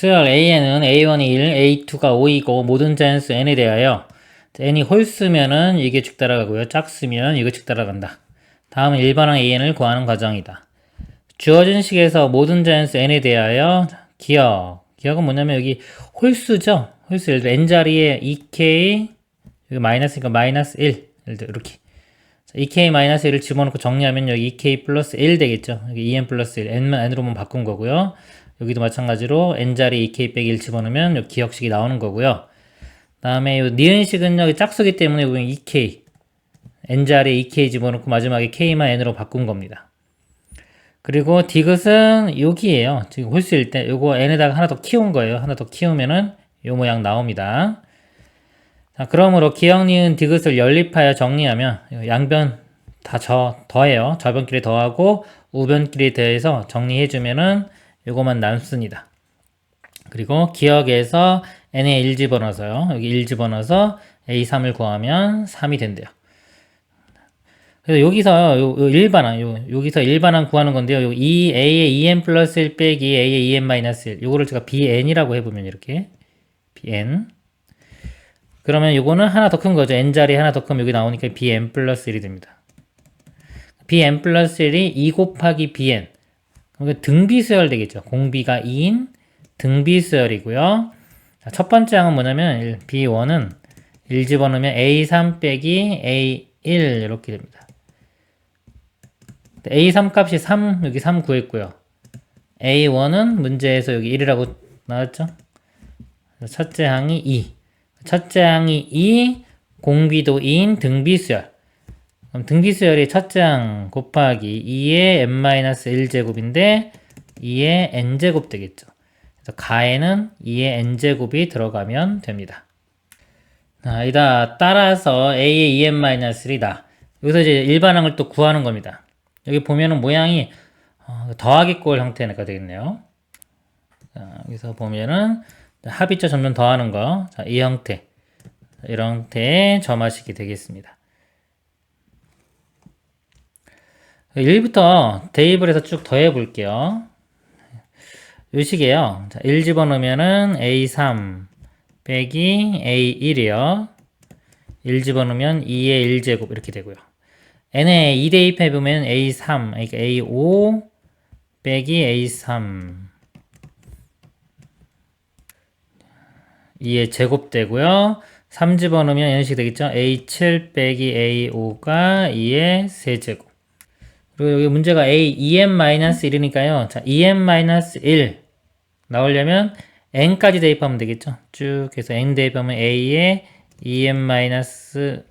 수열 AN은 A1이 1, A2가 5이고 모든 자연수 N에 대하여 N이 홀수면은 이게 쭉 따라가고요. 짝수면 이거 쭉 따라간다. 다음은 일반항 AN을 구하는 과정이다. 주어진 식에서 모든 자연수 N에 대하여 기억은 뭐냐면 여기 홀수죠. 홀수 예를 들어 N자리에 2K 여기 마이너스니까 마이너스 1 예를 들어 이렇게 2K 마이너스 1을 집어넣고 정리하면 여기 2K 플러스 1 되겠죠. 여기 2N 플러스 1 N만 N으로만 바꾼 거고요. 여기도 마찬가지로 N자리 2K 빼기 1 집어넣으면 여기 기억식이 나오는 거고요. 다음에 이 니은식은 여기 짝수기 때문에 여기 2K N자리에 2K 집어넣고 마지막에 K만 N으로 바꾼 겁니다. 그리고 디귿은 여기에요. 지금 홀수일 때 요거 N에다가 하나 더 키운 거예요. 하나 더 키우면은 요 모양 나옵니다. 자, 그러므로 기억, 니은, 디귿을 연립하여 정리하면 양변 다 더해요. 좌변끼리 더하고 우변끼리 더해서 정리해주면은 요거만 남습니다. 그리고 기억에서 n에 1 집어넣어서요. 여기 1 집어넣어서 a3을 구하면 3이 된대요. 그래서 여기서 여기서 일반항 구하는 건데요. 요 2a의 2n 플러스 1 빼기 a의 2n 마이너스 1 요거를 제가 bn이라고 해보면 이렇게 bn 그러면 요거는 하나 더 큰 거죠. n자리 하나 더 크면 여기 나오니까 bn 플러스 1이 됩니다. bn 플러스 1이 2 곱하기 bn 그러니까 등비수열 되겠죠. 공비가 2인 등비수열이고요. 첫 번째 항은 뭐냐면 b1은 1 집어넣으면 a3 빼기 a1 이렇게 됩니다. a3 값이 3 여기 3 구했고요. a1은 문제에서 여기 1이라고 나왔죠. 첫째 항이 2 첫째 항이 2 공비도 2인 등비수열 그럼 등비수열이 첫째 항 곱하기 2의 n-1제곱인데 2의 n제곱 되겠죠. 그래서 가에는 2의 n제곱이 들어가면 됩니다. 이다 따라서 a의 2n-1이다. 여기서 이제 일반항을 또 구하는 겁니다. 여기 보면은 모양이 더하기 꼴 형태가 되겠네요. 자, 여기서 보면은 합이죠. 점점 더하는 거. 자, 이 형태. 이런 형태의 점화식이 되겠습니다. 1부터 대입을 해서 쭉 더해 볼게요. 이 식이에요. 자, 1 집어넣으면은 A3 빼기 A1이요. 1 집어넣으면 2의 1제곱 이렇게 되고요. n에 2 대입해보면 A3, 그러니까 A5 빼기 A3 2의 제곱 되고요. 3 집어넣으면 이런 식이 되겠죠. A7 빼기 A5가 2의 세제곱. 그리고 여기 문제가 A 2n-1이니까요. 자, 2n-1 나오려면 n까지 대입하면 되겠죠. 쭉 해서 n 대입하면 a에 2n-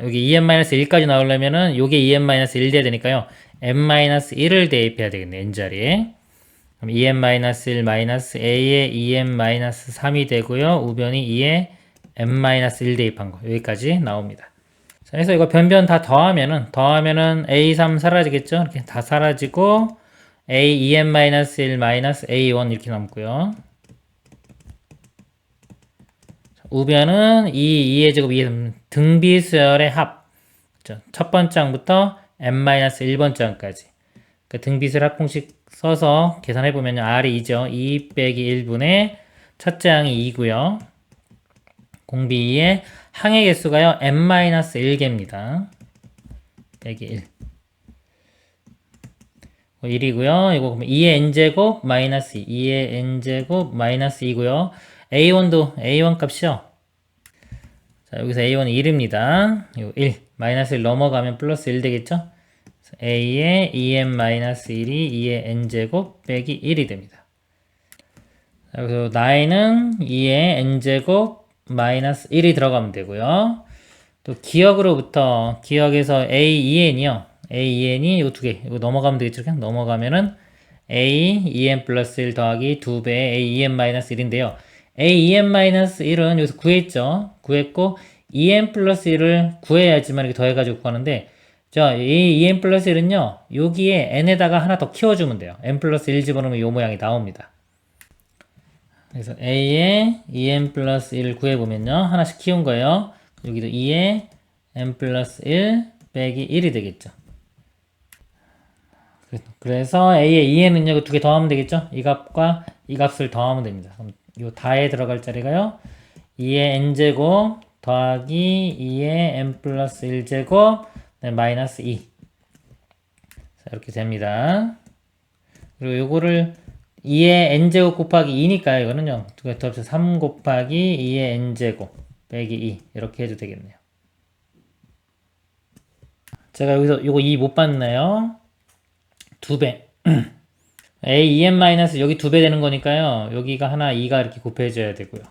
여기 2n-1까지 나오려면은 요게 2n-1 돼야 되니까요. n-1을 대입해야 되겠네. n자리에. 그럼 2n-1 마이너스 a에 2n-3이 되고요. 우변이 2에 n-1 대입한 거. 여기까지 나옵니다. 자, 그래서 이거 변변 다 더하면은 A3 사라지겠죠? 이렇게 다 사라지고 A 2n-1 마이너스 A1 이렇게 남고요. 우변은 2의 제곱 2의 등비수열의 합. 그렇죠? 첫 번째 항부터 n-1번째 항까지. 그러니까 등비수열 합공식 써서 계산해보면 R이 2죠. 2 빼기 1분의 첫째 항이 2고요. 공비 2의 항의 개수가요, n-1개입니다. 빼기 1. 1이고요. 이거 그러면 2의 n제곱 마이너스 2. 2의 n제곱 마이너스 2고요. A1 값이요. 자, 여기서 A1은 1입니다. 이거 1. 마이너스 1 넘어가면 플러스 1 되겠죠? A의 2n-1이 2의 n제곱 빼기 1이 됩니다. 자, 그래서 나에는 2의 n제곱 마이너스 1이 들어가면 되고요. 또 기억으로부터 기억에서 A2n이요. A2n이 요 두 개. 이거 넘어가면 되겠죠? 그냥 넘어가면은 A 2n 플러스 1 더하기 2배 A 2n 마이너스 1인데요. A 2n 마이너스 1은 여기서 구했죠. 구했고 2n 플러스 1을 구해야지만 이렇게 더해가지고 구하는데 자, A 2n 플러스 1은요. 여기에 n에다가 하나 더 키워주면 돼요. n 플러스 1 집어넣으면 요 모양이 나옵니다. 그래서 A에 2n 플러스 1을 구해보면요. 하나씩 키운 거예요. 여기도 2에 n 플러스 1 빼기 1이 되겠죠. 그래서 a의 2의 능력을 두 개 더하면 되겠죠? 이 값과 이 값을 더하면 됩니다. 그럼 요 다에 들어갈 자리가요. 2의 n제곱 더하기 2의 n 플러스 1제곱 마이너스 2. 자, 이렇게 됩니다. 그리고 요거를 2의 n제곱 곱하기 2니까 이거는요. 두 개 더합쳐 3 곱하기 2의 n제곱 빼기 2 이렇게 해도 되겠네요. 제가 여기서 요거 2 못 봤나요? 2배 a 2n 마이너스 여기 2배 되는 거니까요. 여기가 하나 2가 이렇게 곱해져야 되고요.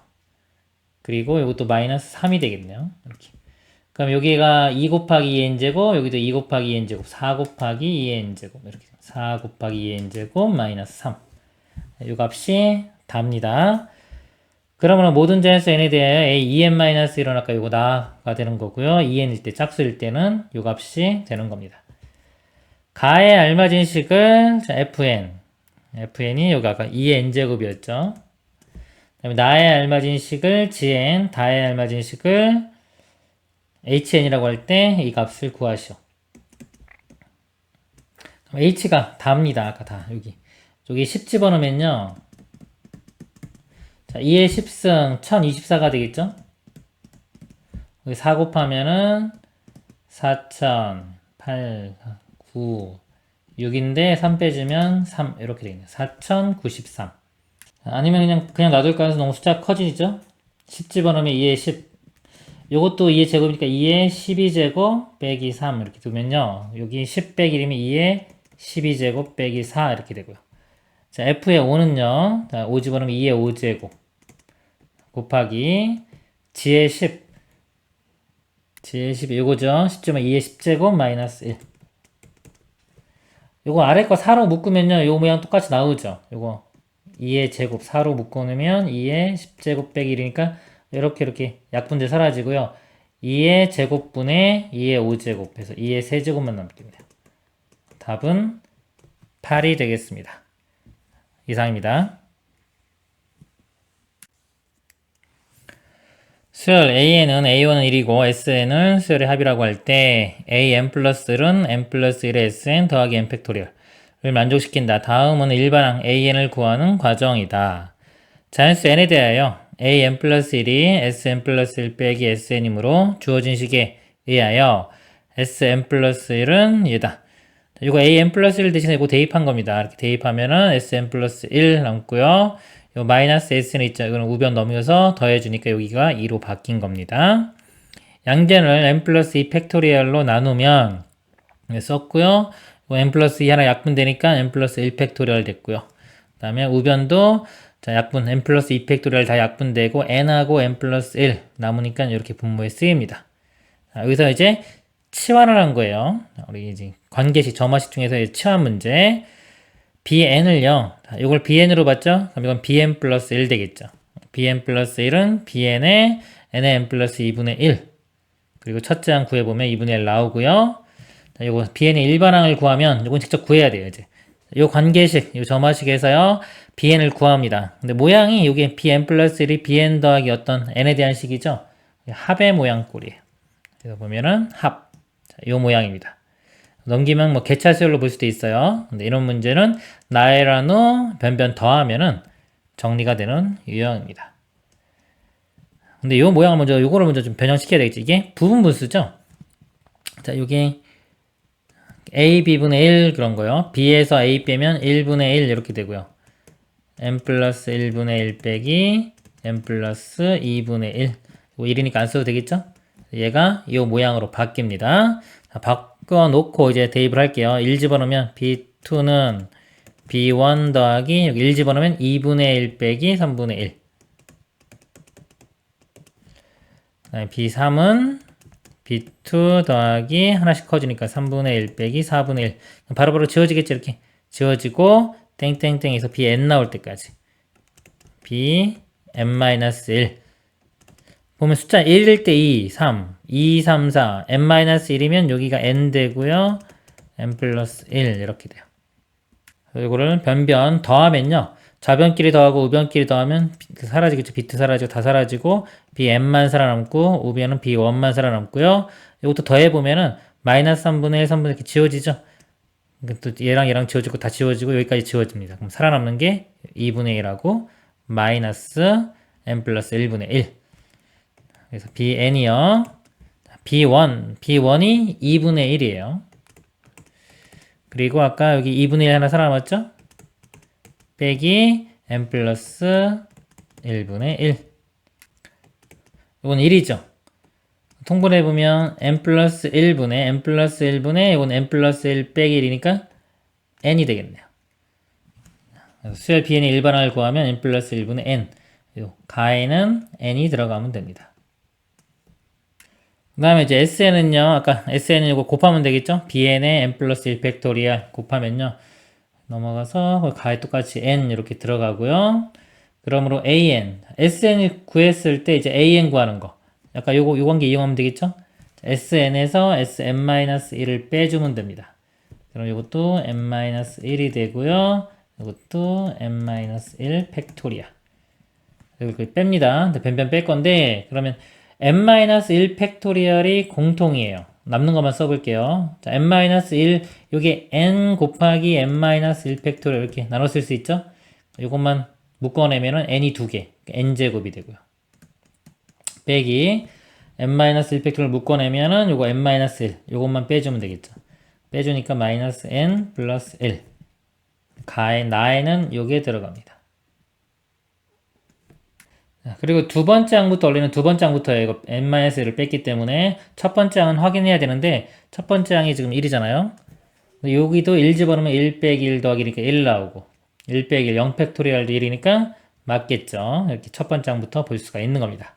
그리고 이것도 마이너스 3이 되겠네요. 이렇게. 그럼 여기가 2 곱하기 2n제곱 여기도 2 곱하기 2n제곱 4 곱하기 2n제곱 이렇게 4 곱하기 2n제곱 마이너스 3. 이 값이 답니다. 그러면 모든 자연수 n에 대하여 a 2n-1은 아까 요거 나가 되는 거고요. 2n일 때 짝수일 때는 요 값이 되는 겁니다. 가에 알맞은 식을 fn이 여기 아까 2의 n제곱이었죠. 그 다음에 나에 알맞은 식을 gn, 다에 알맞은 식을 hn이라고 할 때 이 값을 구하시오. h가 다입니다. 아까 다 여기 10 집어넣으면요. 자, 2의 10승 1024가 되겠죠? 여기 4 곱하면은 4000, 8, 9, 6인데 3 빼주면 3 이렇게 되겠네요. 4093. 아니면 그냥 놔둘까 해서 너무 숫자가 커지죠? 10 집어넣으면 2의 10. 요것도 2의 제곱이니까 2의 12제곱 빼기 3 이렇게 두면요. 여기 10 빼기 1이면 2의 12제곱 빼기 4 이렇게 되고요. 자, f의 5는요. 자, 5 집어넣으면 2의 5제곱 곱하기 g의 10. g의 10 이거죠. 10점은 2의 10제곱 마이너스 1. 요거 아래 거 4로 묶으면요. 요 모양 똑같이 나오죠. 요거 2의 제곱 4로 묶어놓으면 2의 10제곱 빼기 1이니까 이렇게 약분돼 사라지고요. 2의 제곱분의 2의 5제곱 해서 2의 세제곱만 남깁니다. 답은 8이 되겠습니다. 이상입니다. 수열 AN은 A1은 1이고 SN은 수열의 합이라고 할 때 AN 플러스 1은 N 플러스 1의 SN 더하기 N 팩토리얼을 만족시킨다. 다음은 일반항 AN을 구하는 과정이다. 자연수 N에 대하여 AN 플러스 1이 SN 플러스 1 빼기 SN이므로 주어진 식에 의하여 SN 플러스 1은 얘다. 이거 AN 플러스 1 대신에 이거 대입한 겁니다. 이렇게 대입하면은 SN 플러스 1 남고요. 요 마이너스 S는 있죠. 이거는 우변 넘겨서 더해주니까 여기가 2로 바뀐 겁니다. 양변을 N 플러스 2 팩토리얼로 나누면 썼고요. N 플러스 2 하나 약분되니까 N 플러스 1 팩토리얼 됐고요. 그 다음에 우변도 자, 약분 N 플러스 2 팩토리얼 다 약분되고 N하고 N 플러스 1 남으니까 이렇게 분모에 쓰입니다. 자, 여기서 이제 치환을 한 거예요. 우리 이제 관계식, 점화식 중에서 치환 문제. bn을요. 이걸 bn으로 봤죠? 그럼 이건 bn 플러스 1 되겠죠. bn 플러스 1은 bn의 n의 n 플러스 2분의 1. 그리고 첫째 항 구해보면 2분의 1 나오고요. 자, 요거 bn의 일반항을 구하면 이건 직접 구해야 돼요. 이제 요 관계식, 요 점화식에서요. bn을 구합니다. 근데 모양이 이게 bn 플러스 1이 bn 더하기 어떤 n에 대한 식이죠. 합의 모양 꼴이에요. 그래서 보면은 합. 자, 요 모양입니다. 넘기면 뭐 개차수열로 볼 수도 있어요. 근데 이런 문제는 나열한 후 변변 더하면은 정리가 되는 유형입니다. 근데 이 모양을 먼저, 요거를 먼저 좀 변형시켜야 되겠지. 이게 부분 분수죠? 자, 요게 a, b분의 1 그런 거요. b에서 a 빼면 1분의 1 이렇게 되고요. n 플러스 1분의 1 빼기 n 플러스 2분의 1. 1이니까 안 써도 되겠죠? 얘가 이 모양으로 바뀝니다. 자, 바꿔놓고 이제 대입을 할게요. 1 집어넣으면 b2는 b1 더하기 여기 1 집어넣으면 2분의 1 빼기 3분의 1. b3은 b2 더하기 하나씩 커지니까 3분의 1 빼기 4분의 1. 바로바로 지워지겠죠. 이렇게 지워지고 땡땡땡에서 bn 나올 때까지 bn-1 보면 숫자 1일 때 2, 3, 2, 3, 4, n-1이면 여기가 n 되고요. n 플러스 1 이렇게 돼요. 이거를 변변 더하면요. 좌변끼리 더하고 우변끼리 더하면 사라지겠죠. 비트 사라지고 다 사라지고 bn만 살아남고 우변은 b1만 살아남고요. 이것도 더해보면은 마이너스 3분의 1, 3분의 1 이렇게 지워지죠. 또 얘랑 지워지고 다 지워지고 여기까지 지워집니다. 그럼 살아남는 게 2분의 1하고 마이너스 n 플러스 1분의 1. 그래서 bn이요. b1이 2분의 1이에요. 그리고 아까 여기 2분의 1 하나 살아남았죠? 빼기 n 플러스 1분의 1. 이건 1이죠. 통분해보면 n 플러스 1분의 이건 n 플러스 1 빼기 1이니까 n이 되겠네요. 수열 bn의 일반항을 구하면 n 플러스 1분의 n. 가에는 n이 들어가면 됩니다. 그 다음에 이제 sn은요, 아까 sn은 이거 곱하면 되겠죠? bn의 n 플러스 1 팩토리얼 곱하면요, 넘어가서 가에 똑같이 n 이렇게 들어가고요. 그러므로 an, sn을 구했을 때 이제 an 구하는 거. 아까 요 관계 이용하면 되겠죠? sn에서 sn-1을 빼주면 됩니다. 그럼 이것도 n-1이 되고요. 이것도 n-1 팩토리얼. 이렇게 뺍니다. 변변 뺄 건데, 그러면 n-1 팩토리얼이 공통이에요. 남는 것만 써볼게요. 자, n-1, 요게 n 곱하기 n-1 팩토리얼 이렇게 나눠 쓸 수 있죠? 이것만 묶어내면은 n이 2개, n제곱이 되고요. 빼기 n-1 팩토리얼 묶어내면은 요거 n-1, 요것만 빼주면 되겠죠. 빼주니까 마이너스 n 플러스 1. 나에는 요게 들어갑니다. 그리고 두 번째 항부터 올리는 두 번째 항부터예요. 이거 n-1을 뺐기 때문에 첫 번째 항은 확인해야 되는데 첫 번째 항이 지금 1이잖아요. 여기도 1 집어넣으면 1 빼기 1 더하기니까 1 나오고 1 빼기 1, 0 팩토리얼도 1이니까 맞겠죠. 이렇게 첫 번째 항부터 볼 수가 있는 겁니다.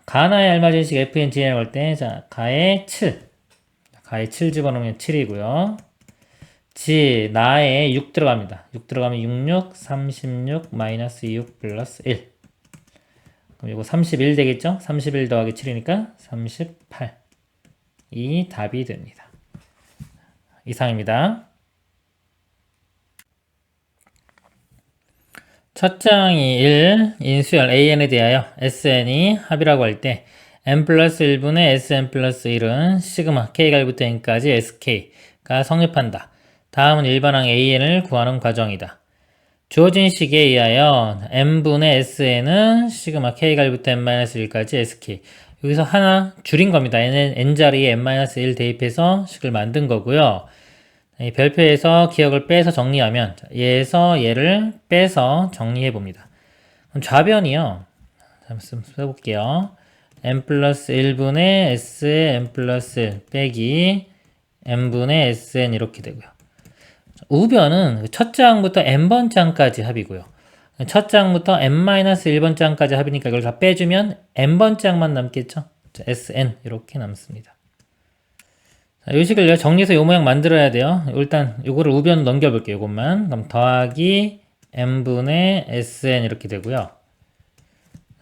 가나에 알맞은 식 fn gn을 할 때, 자, 가에 7. 가에 7 집어넣으면 7이고요. 나에 6 들어갑니다. 6 들어가면 66, 36, 마이너스 6 플러스 1. 그럼 이거 31 되겠죠? 31 더하기 7이니까 38. 이 답이 됩니다. 이상입니다. 첫 장이 1, 인수열 an에 대하여 sn이 합이라고 할 때 n 플러스 1분의 sn 플러스 1은 시그마 k갈부터 n까지 sk가 성립한다. 다음은 일반항 an을 구하는 과정이다. 주어진 식에 의하여 n분의 sn은 시그마 k갈부터 n-1까지 sk. 여기서 하나 줄인 겁니다. n자리에 n-1 대입해서 식을 만든 거고요. 이 별표에서 기억을 빼서 정리하면 얘에서 얘를 빼서 정리해 봅니다. 그럼 좌변이요. 잠깐 써볼게요. n 플러스 1분의 s의 n 플러스 1 빼기 n분의 sn 이렇게 되고요. 우변은 첫 장부터 n번 장까지 합이고요. 첫 장부터 n-1번 장까지 합이니까 이걸 다 빼주면 n번 장만 남겠죠. sn 이렇게 남습니다. 자, 이 식을 정리해서 이 모양 만들어야 돼요. 일단 이거를 우변 넘겨볼게요. 이것만. 그럼 더하기 n분의 sn 이렇게 되고요.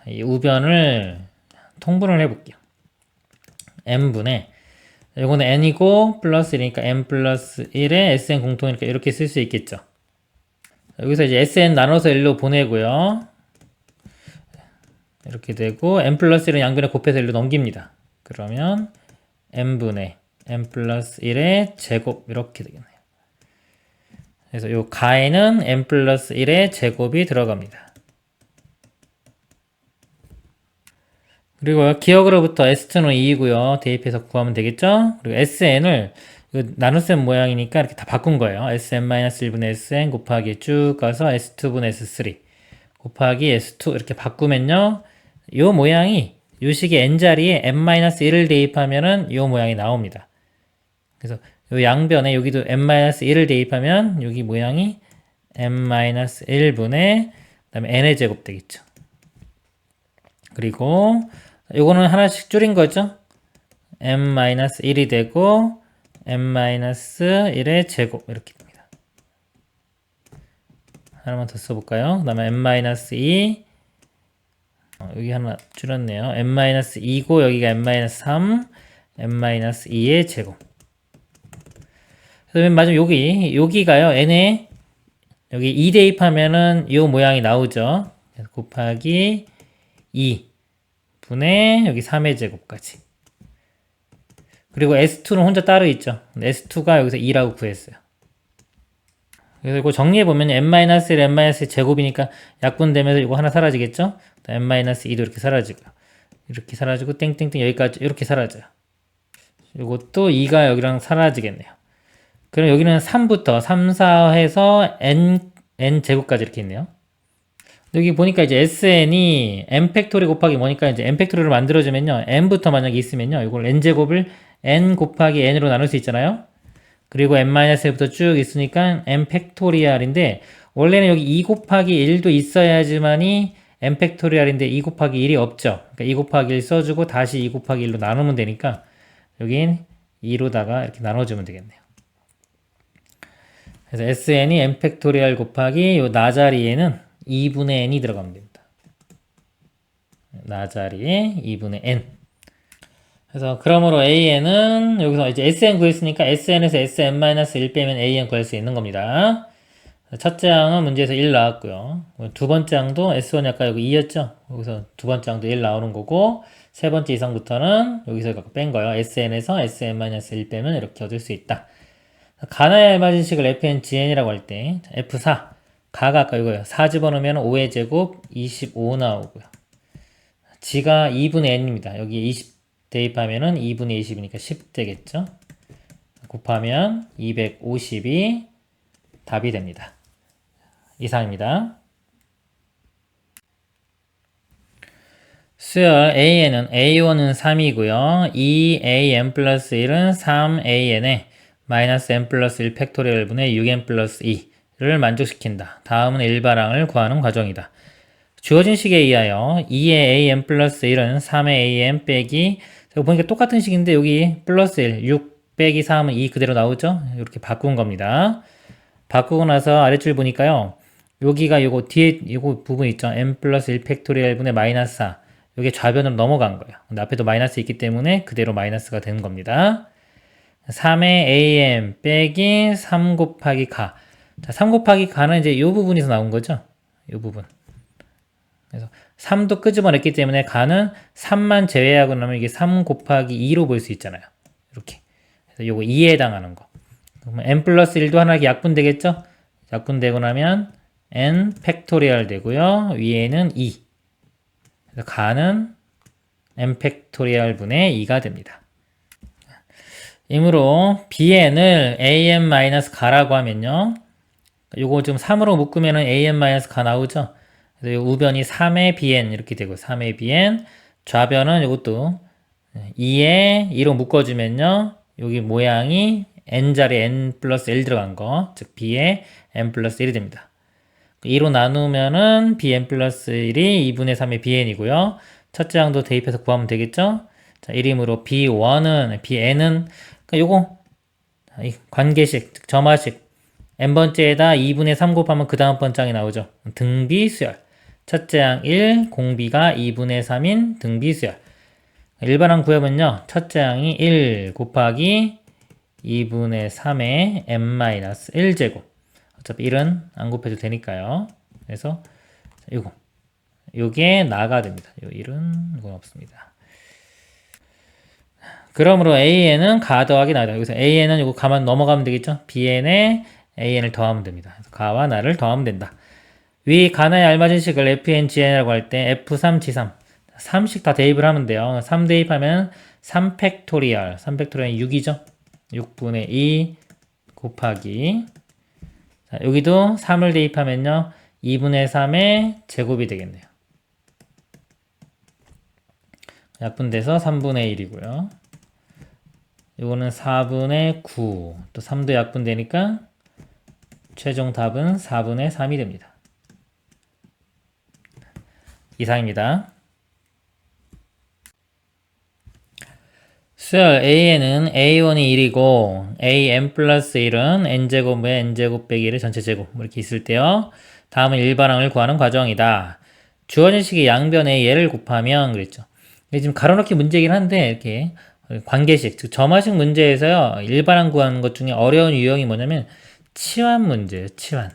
이 우변을 통분을 해볼게요. n분의 이거는 n이고 플러스 1이니까 n 플러스 1에 sn 공통이니까 이렇게 쓸 수 있겠죠. 여기서 이제 sn 나눠서 1로 보내고요. 이렇게 되고 n 플러스 1은 양변에 곱해서 1로 넘깁니다. 그러면 n분의 n 플러스 1의 제곱 이렇게 되겠네요. 그래서 요 가에는 n 플러스 1의 제곱이 들어갑니다. 그리고 기억으로부터 S2는 2이고요. 대입해서 구하면 되겠죠? 그리고 SN을 나눗셈 모양이니까 이렇게 다 바꾼 거예요. SN-1분의 SN 곱하기 쭉 가서 S2분의 S3 곱하기 S2 이렇게 바꾸면요. 요 모양이 요 식의 n자리에 n-1을 대입하면은 요 모양이 나옵니다. 그래서 요 양변에 여기도 n-1을 대입하면 여기 모양이 n-1분의 그다음에 n의 제곱 되겠죠. 그리고 요거는 하나씩 줄인 거죠. n-1이 되고 n-1의 제곱 이렇게 됩니다. 하나만 더 써볼까요? 그 다음에 n-2 여기 하나 줄였네요. n-2고 여기가 n-3 n-2의 제곱. 그다음에 마지막 여기가요. n에 여기 2 대입하면은 이 모양이 나오죠. 곱하기 2 분의 여기 3의 제곱까지. 그리고 S2는 혼자 따로 있죠. S2가 여기서 2라고 구했어요. 그래서 이거 정리해보면 n-1, n-1 제곱이니까 약분되면서 이거 하나 사라지겠죠? n-2도 이렇게 사라지고요. 이렇게 사라지고 땡땡땡 여기까지 이렇게 사라져요. 이것도 2가 여기랑 사라지겠네요. 그럼 여기는 3부터 3, 4 해서 n 제곱까지 이렇게 있네요. 여기 보니까 이제 sn이 n 팩토리 곱하기 뭐니까 이제 n 팩토리를 만들어주면요. n부터 만약에 있으면요. 이걸 n 제곱을 n 곱하기 n으로 나눌 수 있잖아요. 그리고 n-1부터 쭉 있으니까 n 팩토리알인데 원래는 여기 2 곱하기 1도 있어야지만이 n 팩토리알인데 2 곱하기 1이 없죠. 그러니까 2 곱하기 1 써주고 다시 2 곱하기 1로 나누면 되니까 여긴 2로다가 이렇게 나눠주면 되겠네요. 그래서 sn이 n 팩토리알 곱하기 요 나 자리에는 2분의 n이 들어가면 됩니다. 나 자리에 2분의 n. 그래서 그러므로 an은 여기서 이제 sn 구했으니까 sn에서 sn-1 빼면 an 구할 수 있는 겁니다. 첫째 항은 문제에서 1 나왔고요. 두 번째 항도 s1이 아까 여기 2였죠? 여기서 두 번째 항도 1 나오는 거고 세 번째 이상부터는 여기서 뺀 거예요. sn에서 sn-1 빼면 이렇게 얻을 수 있다. 가나의 알맞은식을 fn-gn이라고 할 때 f4 가가 아까 이거예요. 4 집어넣으면 5의 제곱 25 나오고요. g가 2분의 n입니다. 여기 20 대입하면은 2분의 20이니까 10 되겠죠. 곱하면 250이 답이 됩니다. 이상입니다. 수열 AN은 A1은 3이고요. 2AN 플러스 1은 3AN에 마이너스 n 플러스 1 팩토리얼 분의 6n 플러스 2를 만족시킨다. 다음은 일반항을 구하는 과정이다. 주어진 식에 의하여 2의 an 플러스 1은 3의 an 빼기 보니까 똑같은 식인데 여기 플러스 1, 6 빼기 3은 2 그대로 나오죠? 이렇게 바꾼 겁니다. 바꾸고 나서 아래줄 보니까요. 여기가 요거 뒤에 요거 부분 있죠? n 플러스 1 팩토리얼 분의 마이너스 4. 요게 좌변으로 넘어간 거예요. 근데 앞에도 마이너스 있기 때문에 그대로 마이너스가 되는 겁니다. 3의 am 빼기 3 곱하기 가. 자, 3 곱하기 가는 이제 요 부분에서 나온 거죠? 요 부분. 그래서 3도 끄집어냈기 때문에 가는 3만 제외하고 나면 이게 3 곱하기 2로 볼 수 있잖아요. 이렇게. 그래서 요거 2에 해당하는 거. 그러면 n 플러스 1도 하나 약분되겠죠? 약분되고 나면 n 팩토리얼 되고요. 위에는 2. 그래서 가는 n 팩토리얼 분의 2가 됩니다. 이므로 bn을 an-가라고 하면요. 요거 좀 3으로 묶으면은 an-가 나오죠? 그래서 우변이 3의 bn 이렇게 되고 3의 bn 좌변은 이것도 2에 2로 묶어주면요. 여기 모양이 n자리에 n 플러스 1 들어간 거, 즉 b에 n 플러스 1이 됩니다. 2로 나누면은 bn 플러스 1이 2분의 3의 bn이고요. 첫째 항도 대입해서 구하면 되겠죠? 자, 1이므로 b1은, bn은, 그러니까 요거, 관계식, 즉 점화식, n번째에다 2분의 3 곱하면 그 다음 번째 항이 나오죠. 등비수열. 첫째 항 1, 공비가 2분의 3인 등비수열. 일반항 구해보면요. 첫째 항이 1 곱하기 2분의 3의 n-1제곱. 어차피 1은 안 곱해도 되니까요. 그래서 이거 요게 나가 됩니다. 요 1은 이건 없습니다. 그러므로 AN은 가 더하기 나다. 여기서 AN은 이거 가만 넘어가면 되겠죠? BN에 AN을 더하면 됩니다. 그래서 가와 나를 더하면 된다. 위 가나의 알맞은 식을 FNGN이라고 할 때 F3, G3 3씩 다 대입을 하면 돼요. 3 대입하면 3팩토리얼 3팩토리얼이 6이죠? 6분의 2 곱하기 자, 여기도 3을 대입하면요 2분의 3의 제곱이 되겠네요. 약분돼서 3분의 1이고요. 이거는 4분의 9. 또 3도 약분되니까 최종 답은 4분의 3이 됩니다. 이상입니다. 수열 AN은 A1이 1이고 AN 플러스 1은 N제곱에 N제곱 빼기 1의 전체 제곱 이렇게 있을 때요. 다음은 일반항을 구하는 과정이다. 주어진 식의 양변에 얘를 곱하면 그랬죠. 지금 가로넣기 문제이긴 한데 이렇게 관계식, 즉 점화식 문제에서요. 일반항 구하는 것 중에 어려운 유형이 뭐냐면 치환 문제예요. 치환.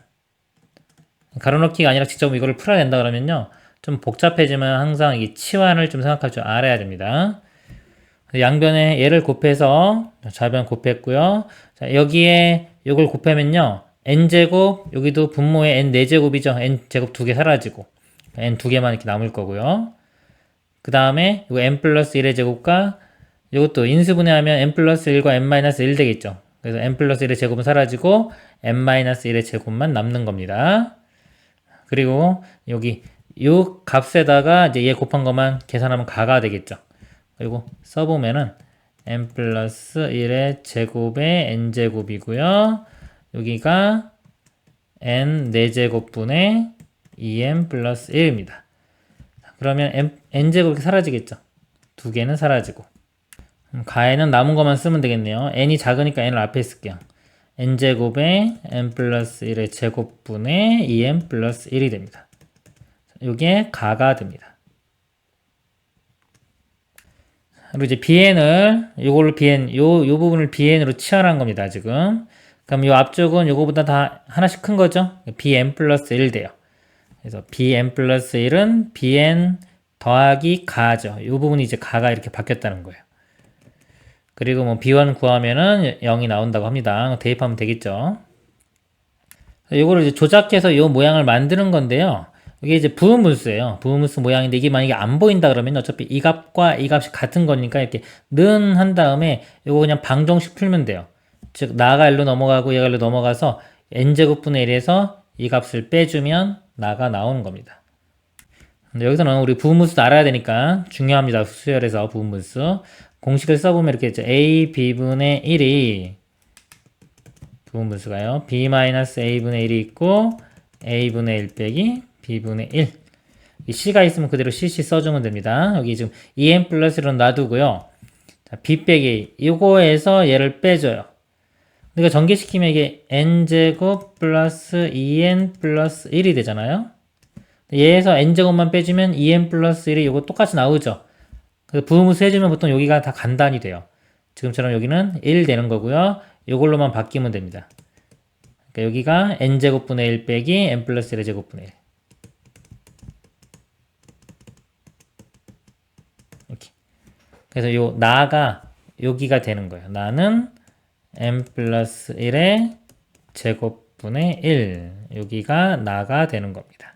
가로넣기가 아니라 직접 이거를 풀어야 된다 그러면요. 좀 복잡해지면 항상 이 치환을 좀 생각할 줄 알아야 됩니다. 양변에 얘를 곱해서 좌변 곱했고요. 자, 여기에 이걸 곱하면요. n제곱, 여기도 분모에 n 4제곱이죠. n제곱 2개 사라지고 n 2개만 이렇게 남을 거고요. 그 다음에 이거 n 플러스 1의 제곱과 이것도 인수분해하면 n 플러스 1과 n 마이너스 1 되겠죠. 그래서 n 플러스 1의 제곱은 사라지고 n 마이너스 1의 제곱만 남는 겁니다. 그리고 여기 요 값에다가 이제 얘 곱한 것만 계산하면 가가 되겠죠. 그리고 써보면은 n 플러스 1의 제곱의 n제곱이고요. 여기가 n 4제곱분의 2n 플러스 1입니다. 그러면 n제곱이 사라지겠죠. 두 개는 사라지고. 가에는 남은 것만 쓰면 되겠네요. n이 작으니까 n을 앞에 쓸게요. n제곱에 n 플러스 1의 제곱분의 2n 플러스 1이 됩니다. 이게 가가 됩니다. 그리고 이제 bn을 요걸로 bn 요 부분을 bn으로 치환한 겁니다. 지금. 그럼 요 앞쪽은 요거보다 다 하나씩 큰 거죠. bn 플러스 1 돼요. 그래서 bn 플러스 1은 bn 더하기 가죠. 요 부분이 이제 가가 이렇게 바뀌었다는 거예요. 그리고 뭐 b1 구하면은 0이 나온다고 합니다. 대입하면 되겠죠. 요거를 이제 조작해서 요 모양을 만드는 건데요. 이게 이제 부분분수예요. 부분분수 모양인데 이게 만약에 안 보인다 그러면 어차피 이 값과 이 값이 같은 거니까 이렇게 는 한 다음에 요거 그냥 방정식 풀면 돼요. 즉 나가 1로 넘어가고 얘가 1로 넘어가서 n제곱분의 1에서 이 값을 빼주면 나가 나오는 겁니다. 근데 여기서는 우리 부분분수 알아야 되니까 중요합니다. 수열에서 부분분수 공식을 써보면 이렇게 있죠. a b분의 1이 부분분수가요. b-a분의 1이 있고 a분의 1 빼기 b분의 1 이 c가 있으면 그대로 cc 써주면 됩니다. 여기 지금 2n 플러스로 놔두고요. 자, b 빼기 이거에서 얘를 빼줘요. 그러니까 전개시키면 이게 n제곱 플러스 2n 플러스 1이 되잖아요. 얘에서 n제곱만 빼주면 2n 플러스 1이 이거 똑같이 나오죠. 그래서 부분분수 해주면 보통 여기가 다 간단히 돼요. 지금처럼 여기는 1 되는 거고요. 이걸로만 바뀌면 됩니다. 그러니까 여기가 n제곱분의 1 빼기 n 플러스 1의 제곱분의 1 이렇게. 그래서 요 나가 여기가 되는 거예요. 나는 n 플러스 1의 제곱분의 1 여기가 나가 되는 겁니다.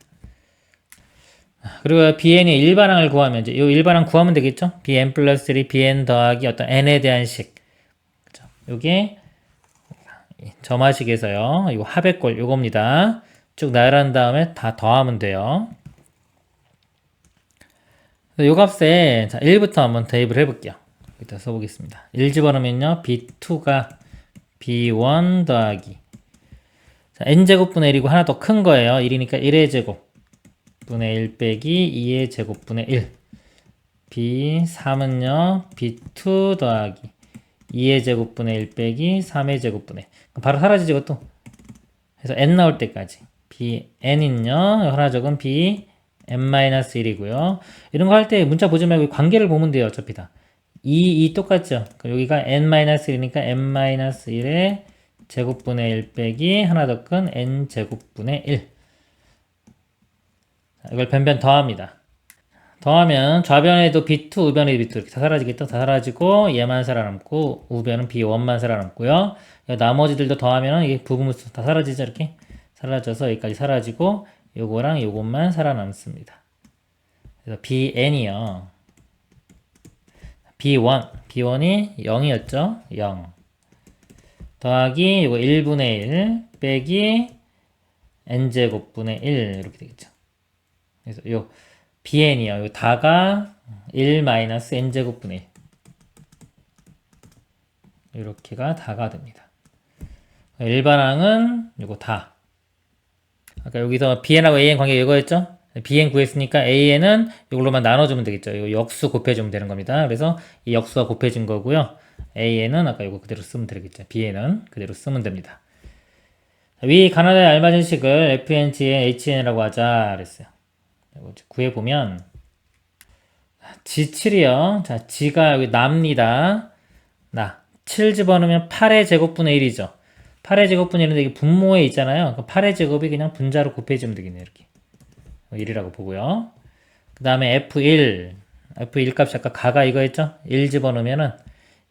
그리고 bn의 일반항을 구하면 이제 이 일반항 구하면 되겠죠? bn 플러스 1이 bn 더하기 어떤 n에 대한 식. 그죠? 요게 점화식에서요. 이거 합의꼴 요겁니다. 쭉 나열한 다음에 다 더하면 돼요. 요 값에 자, 1부터 한번 대입을 해볼게요. 여기다 써보겠습니다. 1 집어넣으면요. b2가 b1 더하기 자, n제곱분의 1이고 하나 더 큰 거예요. 1이니까 1의 제곱 분의 1 빼기 2의 제곱분의 1 b3은요. b2 더하기 2의 제곱분의 1 빼기 3의 제곱분의 바로 사라지지 이것도 그래서 n 나올 때까지 bn은요. 하나 적은 bn-1이고요. 이런 거 할 때 문자 보지 말고 관계를 보면 돼요. 어차피 다 이 똑같죠. 여기가 n-1이니까 n-1의 제곱분의 1 빼기 하나 더 큰 n제곱분의 1 이걸 변변 더합니다. 더하면 좌변에도 b2, 우변에도 b2 이렇게 다 사라지겠죠? 다 사라지고 얘만 살아남고 우변은 b1만 살아남고요. 나머지들도 더하면 이게 부분분수 다 사라지죠? 이렇게 사라져서 여기까지 사라지고 요거랑 요것만 살아남습니다. 그래서 bn이요. b1이 0이었죠? 0 더하기 요거 1분의 1 빼기 n제곱분의 1 이렇게 되겠죠. 그래서 요 bn이요. 요 다가 1 마이너스 n제곱분의 1 이렇게가 다가 됩니다. 일반항은 요거 다. 아까 여기서 bn하고 an 관계 이거였죠? bn 구했으니까 an은 이걸로만 나눠주면 되겠죠. 이거 역수 곱해주면 되는 겁니다. 그래서 이 역수가 곱해진 거고요. an은 아까 이거 그대로 쓰면 되겠죠. bn은 그대로 쓰면 됩니다. 위 가나다에 알맞은 식을 fntn, hn이라고 하자 그랬어요. 구해보면 G7이요. 자, G가 여기 납니다. 7 집어넣으면 8의 제곱분의 1이죠. 8의 제곱분의 1인데 이게 분모에 있잖아요. 8의 제곱이 그냥 분자로 곱해지면 되겠네요. 이렇게 1이라고 보고요. 그 다음에 F1 값이 아까 가가 이거였죠. 1 집어넣으면은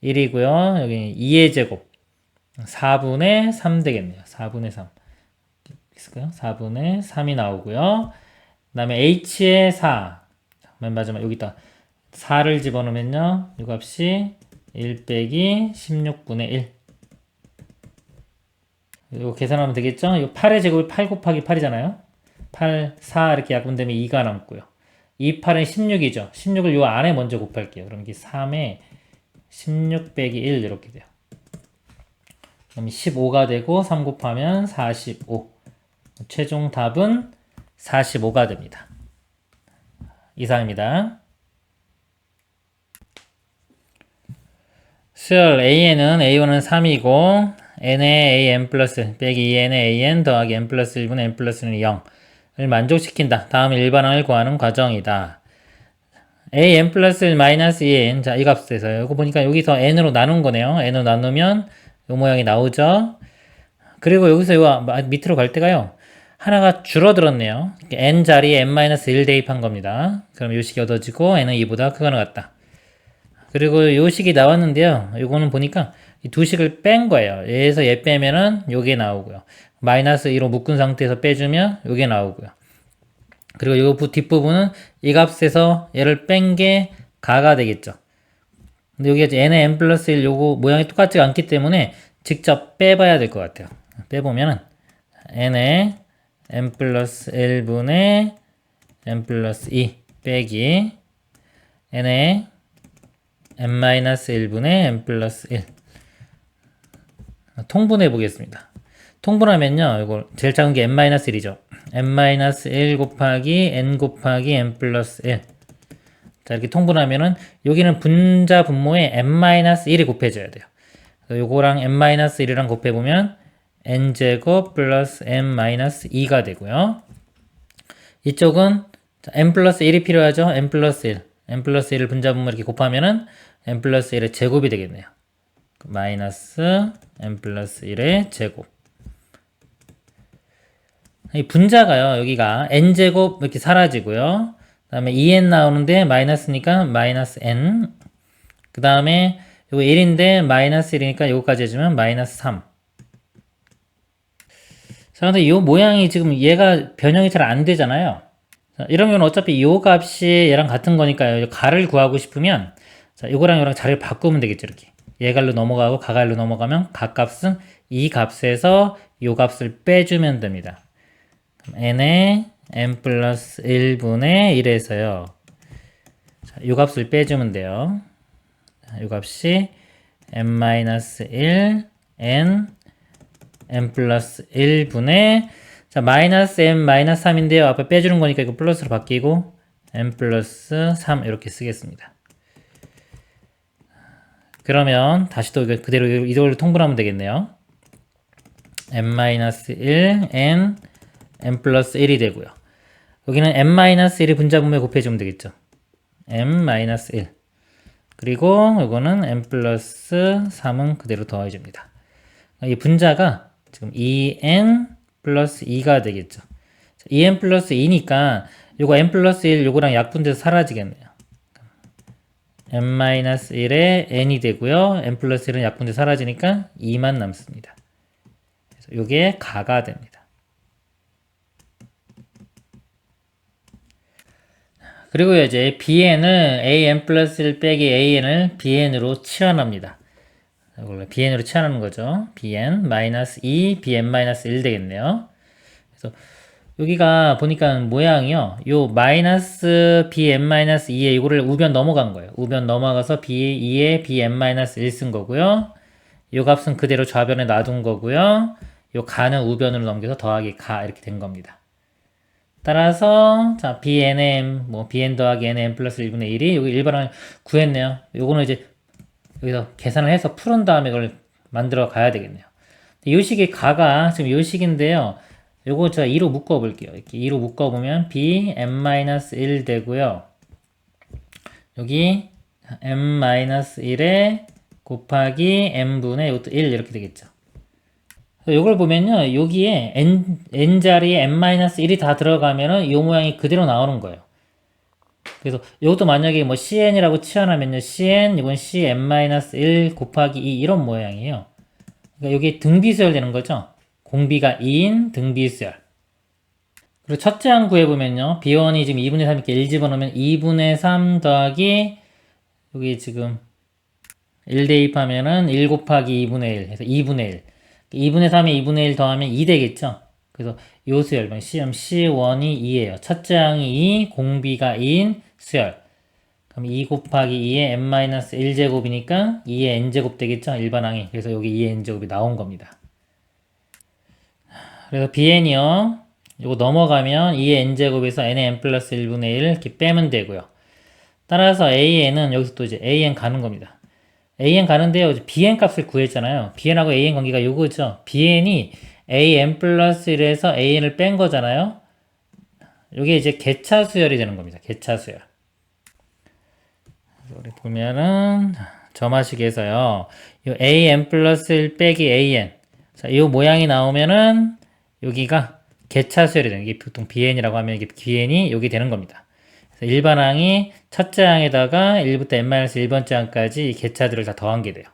1이고요. 여기 2의 제곱 4분의 3 되겠네요. 4분의 3 있을까요? 4분의 3이 나오고요. 그 다음에 h의 4. 맨 마지막 여기다 4를 집어넣으면요. 이 값이 1 빼기 16분의 1. 이거 계산하면 되겠죠? 이거 8의 제곱이 8 곱하기 8이잖아요. 8, 4 이렇게 약분되면 2가 남고요. 2, 8은 16이죠. 16을 요 안에 먼저 곱할게요. 그럼 이게 3에 16 빼기 1 이렇게 돼요. 그럼 15가 되고 3 곱하면 45. 최종 답은 45가 됩니다. 이상입니다. 수열 AN은 A1은 3이고 n의 an 플러스 빼기 2n의 an 더하기 n 플러스 1분의 n 플러스는 0을 만족시킨다. 다음 일반항을 구하는 과정이다. an 플러스 1 마이너스 2n. 자, 이 값에서 이거 보니까 여기서 n으로 나눈 거네요. n으로 나누면 이 모양이 나오죠. 그리고 여기서 이거 밑으로 갈 때가요. 하나가 줄어들었네요. n 자리에 n-1 대입한 겁니다. 그럼 요식이 얻어지고 n은 2보다 크거나 같다. 그리고 요식이 나왔는데요. 요거는 보니까 이 두 식을 뺀 거예요. 얘에서 얘 빼면은 요게 나오고요. 마이너스 2로 묶은 상태에서 빼주면 요게 나오고요. 그리고 요 뒷부분은 이 값에서 얘를 뺀 게 가가 되겠죠. 근데 여기가 이제 n의 n 플러스 1 요거 모양이 똑같지 않기 때문에 직접 빼봐야 될 것 같아요. 빼보면은 n의 n 플러스 1분의 n 플러스 2 빼기 n의 n-1분의 n 플러스 1 통분해 보겠습니다. 통분하면요, 이거 제일 작은 게 n-1이죠. n-1 곱하기 n 곱하기 n 플러스 1. 자, 이렇게 통분하면은 여기는 분자 분모에 n-1이 곱해져야 돼요. 요거랑 n-1이랑 곱해보면 n제곱 플러스 n-2가 되고요. 이쪽은 n 플러스 1이 필요하죠. n 플러스 1. n 플러스 1을 분자 분모 이렇게 곱하면은 n 플러스 1의 제곱이 되겠네요. 마이너스 n 플러스 1의 제곱. 이 분자가요, 여기가 n제곱 이렇게 사라지고요. 그 다음에 2n 나오는데 마이너스니까 마이너스 n. 그 다음에 요거 1인데 마이너스 1이니까 요거까지 해주면 마이너스 3. 자, 근데 요 모양이 지금 얘가 변형이 잘 안 되잖아요. 자, 이러면 어차피 요 값이 얘랑 같은 거니까요. 가를 구하고 싶으면, 자, 요거랑 요랑 자리를 바꾸면 되겠죠, 이렇게. 얘갈로 넘어가고 가갈로 넘어가면 값은 이 값에서 요 값을 빼주면 됩니다. n의 n 플러스 1분의 1에서요. 자, 요 값을 빼주면 돼요. 자, 요 값이 n-1 n 플러스 1분의 자, 마이너스 n 마이너스 3인데요. 앞에 빼주는 거니까 이거 플러스로 바뀌고 n 플러스 3 이렇게 쓰겠습니다. 그러면 다시 또 그대로 이걸로 통분하면 되겠네요. n-1 n 플러스 1이 되고요. 여기는 n-1이 분자 분모에 곱해주면 되겠죠. n-1 그리고 이거는 n 플러스 3은 그대로 더해줍니다. 이 분자가 지금 2n 플러스 2가 되겠죠. 2n 플러스 2니까 요거 n 플러스 1 요거랑 약분돼서 사라지겠네요. n-1에 n이 되고요. n 플러스 1은 약분돼서 사라지니까 2만 남습니다. 그래서 요게 가가 됩니다. 그리고 이제 bn을 an 플러스 1 빼기 an을 bn으로 치환합니다. 이걸로 bn으로 치환하는 거죠. bn 마이너스 2 bn 마이너스 1 되겠네요. 그래서 여기가 보니까 모양이요. 요 마이너스 bn-2에 이거를 우변 넘어간 거예요. 우변 넘어가서 b2에 bn-1 쓴 거고요. 요 값은 그대로 좌변에 놔둔 거고요. 요 가는 우변으로 넘겨서 더하기 가 이렇게 된 겁니다. 따라서 자 bnm 뭐 bn 더하기 nm 플러스 1분의 1이 여기 일반항을 구했네요. 요거는 이제 여기서 계산을 해서 푸른 다음에 이걸 만들어 가야 되겠네요. 요 식의 가가 지금 요 식인데요. 요거 제가 2로 묶어 볼게요. 이렇게 2로 묶어 보면 bn-1 되고요. 여기 n-1에 곱하기 n분의 이것도 1 이렇게 되겠죠. 요걸 보면요. 여기에 n자리에 n-1이 다 들어가면은 요 모양이 그대로 나오는 거예요. 그래서 이것도 만약에 뭐 cn이라고 치환하면요. cn 이건 cn-1 곱하기 2 이런 모양이에요. 그러니까 여기 등비수열 되는 거죠. 공비가 2인 등비수열. 그리고 첫째 항 구해보면요. B1이 지금 2분의 3 이렇게 1 집어넣으면 2분의 3 더하기 여기 지금 1 대입하면은 1 곱하기 2분의 1 해서 2분의 1. 2분의 3에 2분의 1 더하면 2 되겠죠? 그래서 요 수열, 시험 C1이 2예요. 첫째 항이 2, 공비가 2인 수열. 그럼 2 곱하기 2의 n-1제곱이니까 2의 n제곱 되겠죠? 일반항이. 그래서 여기 2의 n제곱이 나온 겁니다. 그래서 bn이요. 요거 넘어가면 2의 n제곱에서 n의 n 플러스 1분의 1 이렇게 빼면 되고요. 따라서 an은 여기서 또 이제 an 가는 겁니다. an 가는데요. bn 값을 구했잖아요. bn하고 an 관계가 요거죠. bn이 an 플러스 1에서 an을 뺀 거잖아요. 요게 이제 개차 수열이 되는 겁니다. 개차 수열. 우리 보면은 점화식에서요. 요 an 플러스 1 빼기 an. 자, 요 모양이 나오면은 여기가 개차 수열이 되는 게 보통 bn이라고 하면 이게 bn이 여기 되는 겁니다. 그래서 일반항이 첫째 항에다가 1부터 n-1번째 항까지 이 개차들을 다 더한 게 돼요.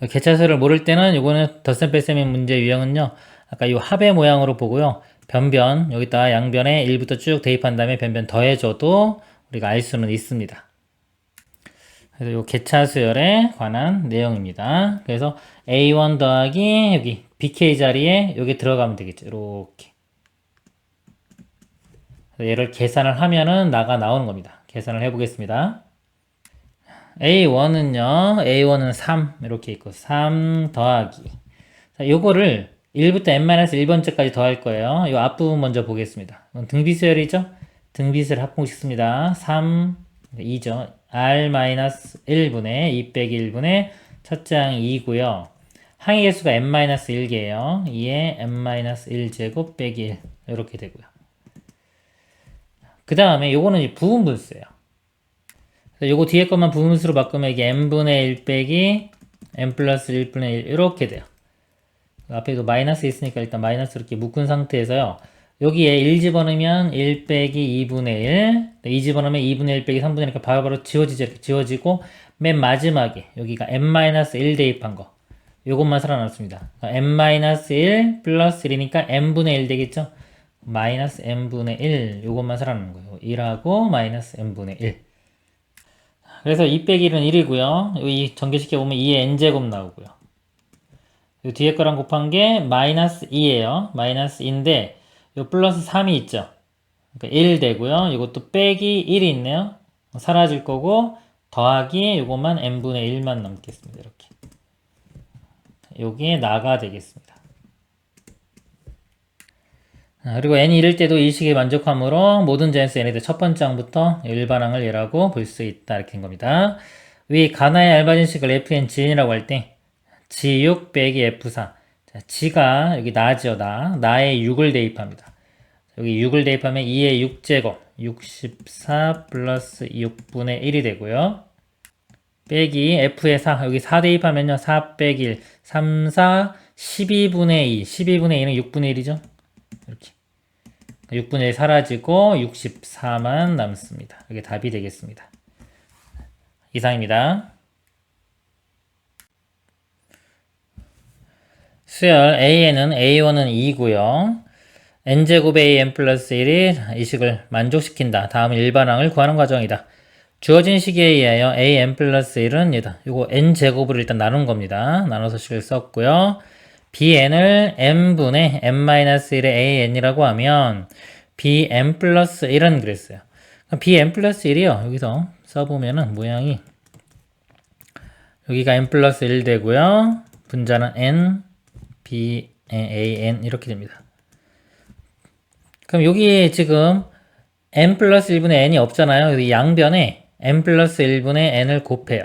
개차수를 모를 때는 요거는 덧셈 뺄셈의 문제 유형은요. 아까 이 합의 모양으로 보고요. 변변 여기다 양변에 1부터 쭉 대입한 다음에 변변 더해줘도 우리가 알 수는 있습니다. 그래서 요 개차수열에 관한 내용입니다. 그래서 A1 더하기 여기 BK 자리에 여기 들어가면 되겠죠. 이렇게. 얘를 계산을 하면은 나오는 겁니다. 계산을 해보겠습니다. A1은 3 이렇게 있고 3 더하기 자, 요거를 1부터 n-1번째까지 더할 거예요. 요 앞부분 먼저 보겠습니다. 등비수열이죠? 등비수열 합공 식습니다. 3 2죠. r-1분의 2 빼기 1분의 첫째 항이 2고요. 항의 개수가 n-1개예요. 2에 n-1제곱 빼기 1 이렇게 되고요. 그 다음에 요거는 부분분수예요. 요거 뒤에 것만 부분수로 바꾸면 이게 n분의 1 빼기 n 플러스 1분의 1 이렇게 돼요. 앞에도 마이너스 있으니까 일단 마이너스 이렇게 묶은 상태에서요. 여기에 1 집어넣으면 1 빼기 2분의 1 2 집어넣으면 2분의 1 빼기 3분의 1 이렇게 바로바로 지워지죠. 이렇게 지워지고 맨 마지막에 여기가 n-1 대입한 거 요것만 살아남습니다. n-1 플러스 1이니까 n분의 1 되겠죠. 마이너스 n분의 1 요것만 살아남는 거예요. 1하고 마이너스 n분의 1 그래서 2 빼기 1은 1이고요. 이 전개시켜보면 2의 n제곱 나오고요. 이 뒤에 거랑 곱한 게 마이너스 2예요. 마이너스 2인데 요 플러스 3이 있죠. 그러니까 1 되고요. 이것도 빼기 1이 있네요. 사라질 거고 더하기 요것만 n분의 1만 남겠습니다. 이렇게. 요게 나가 되겠습니다. 그리고 n이 이럴 때도 이 식에 만족하므로 모든 자연수 n에 대해 첫 번째 항부터 일반항을 얘라고 볼 수 있다 이렇게 된 겁니다. 위 가나의 얇아진 식을 fn gn이라고 할 때 g6 빼기 f4 자, g가 여기 나죠. 나에 6을 대입합니다. 여기 6을 대입하면 2의 6제곱 64 플러스 6분의 1이 되고요. 빼기 f의 4 여기 4 대입하면요 4 빼기 1 3, 4 12분의 2 12분의 2는 6분의 1이죠. 이렇게 6분의 1 사라지고 64만 남습니다. 이게 답이 되겠습니다. 이상입니다. 수열 A에는 A1은 2고요. n제곱의 an 플러스 1이 이 식을 만족시킨다. 다음은 일반항을 구하는 과정이다. 주어진 식에 의하여 an 플러스 1은 얘다. 요거 n제곱으로 일단 나눈 겁니다. 나눠서 식을 썼고요. bn을 n분의 n-1의 an이라고 하면 bn 플러스 1은 그랬어요. bn 플러스 1이요. 여기서 써보면은 모양이 여기가 n 플러스 1 되고요. 분자는 n, b, an 이렇게 됩니다. 그럼 여기에 지금 n 플러스 1분의 n이 없잖아요. 이 양변에 n 플러스 1분의 n을 곱해요.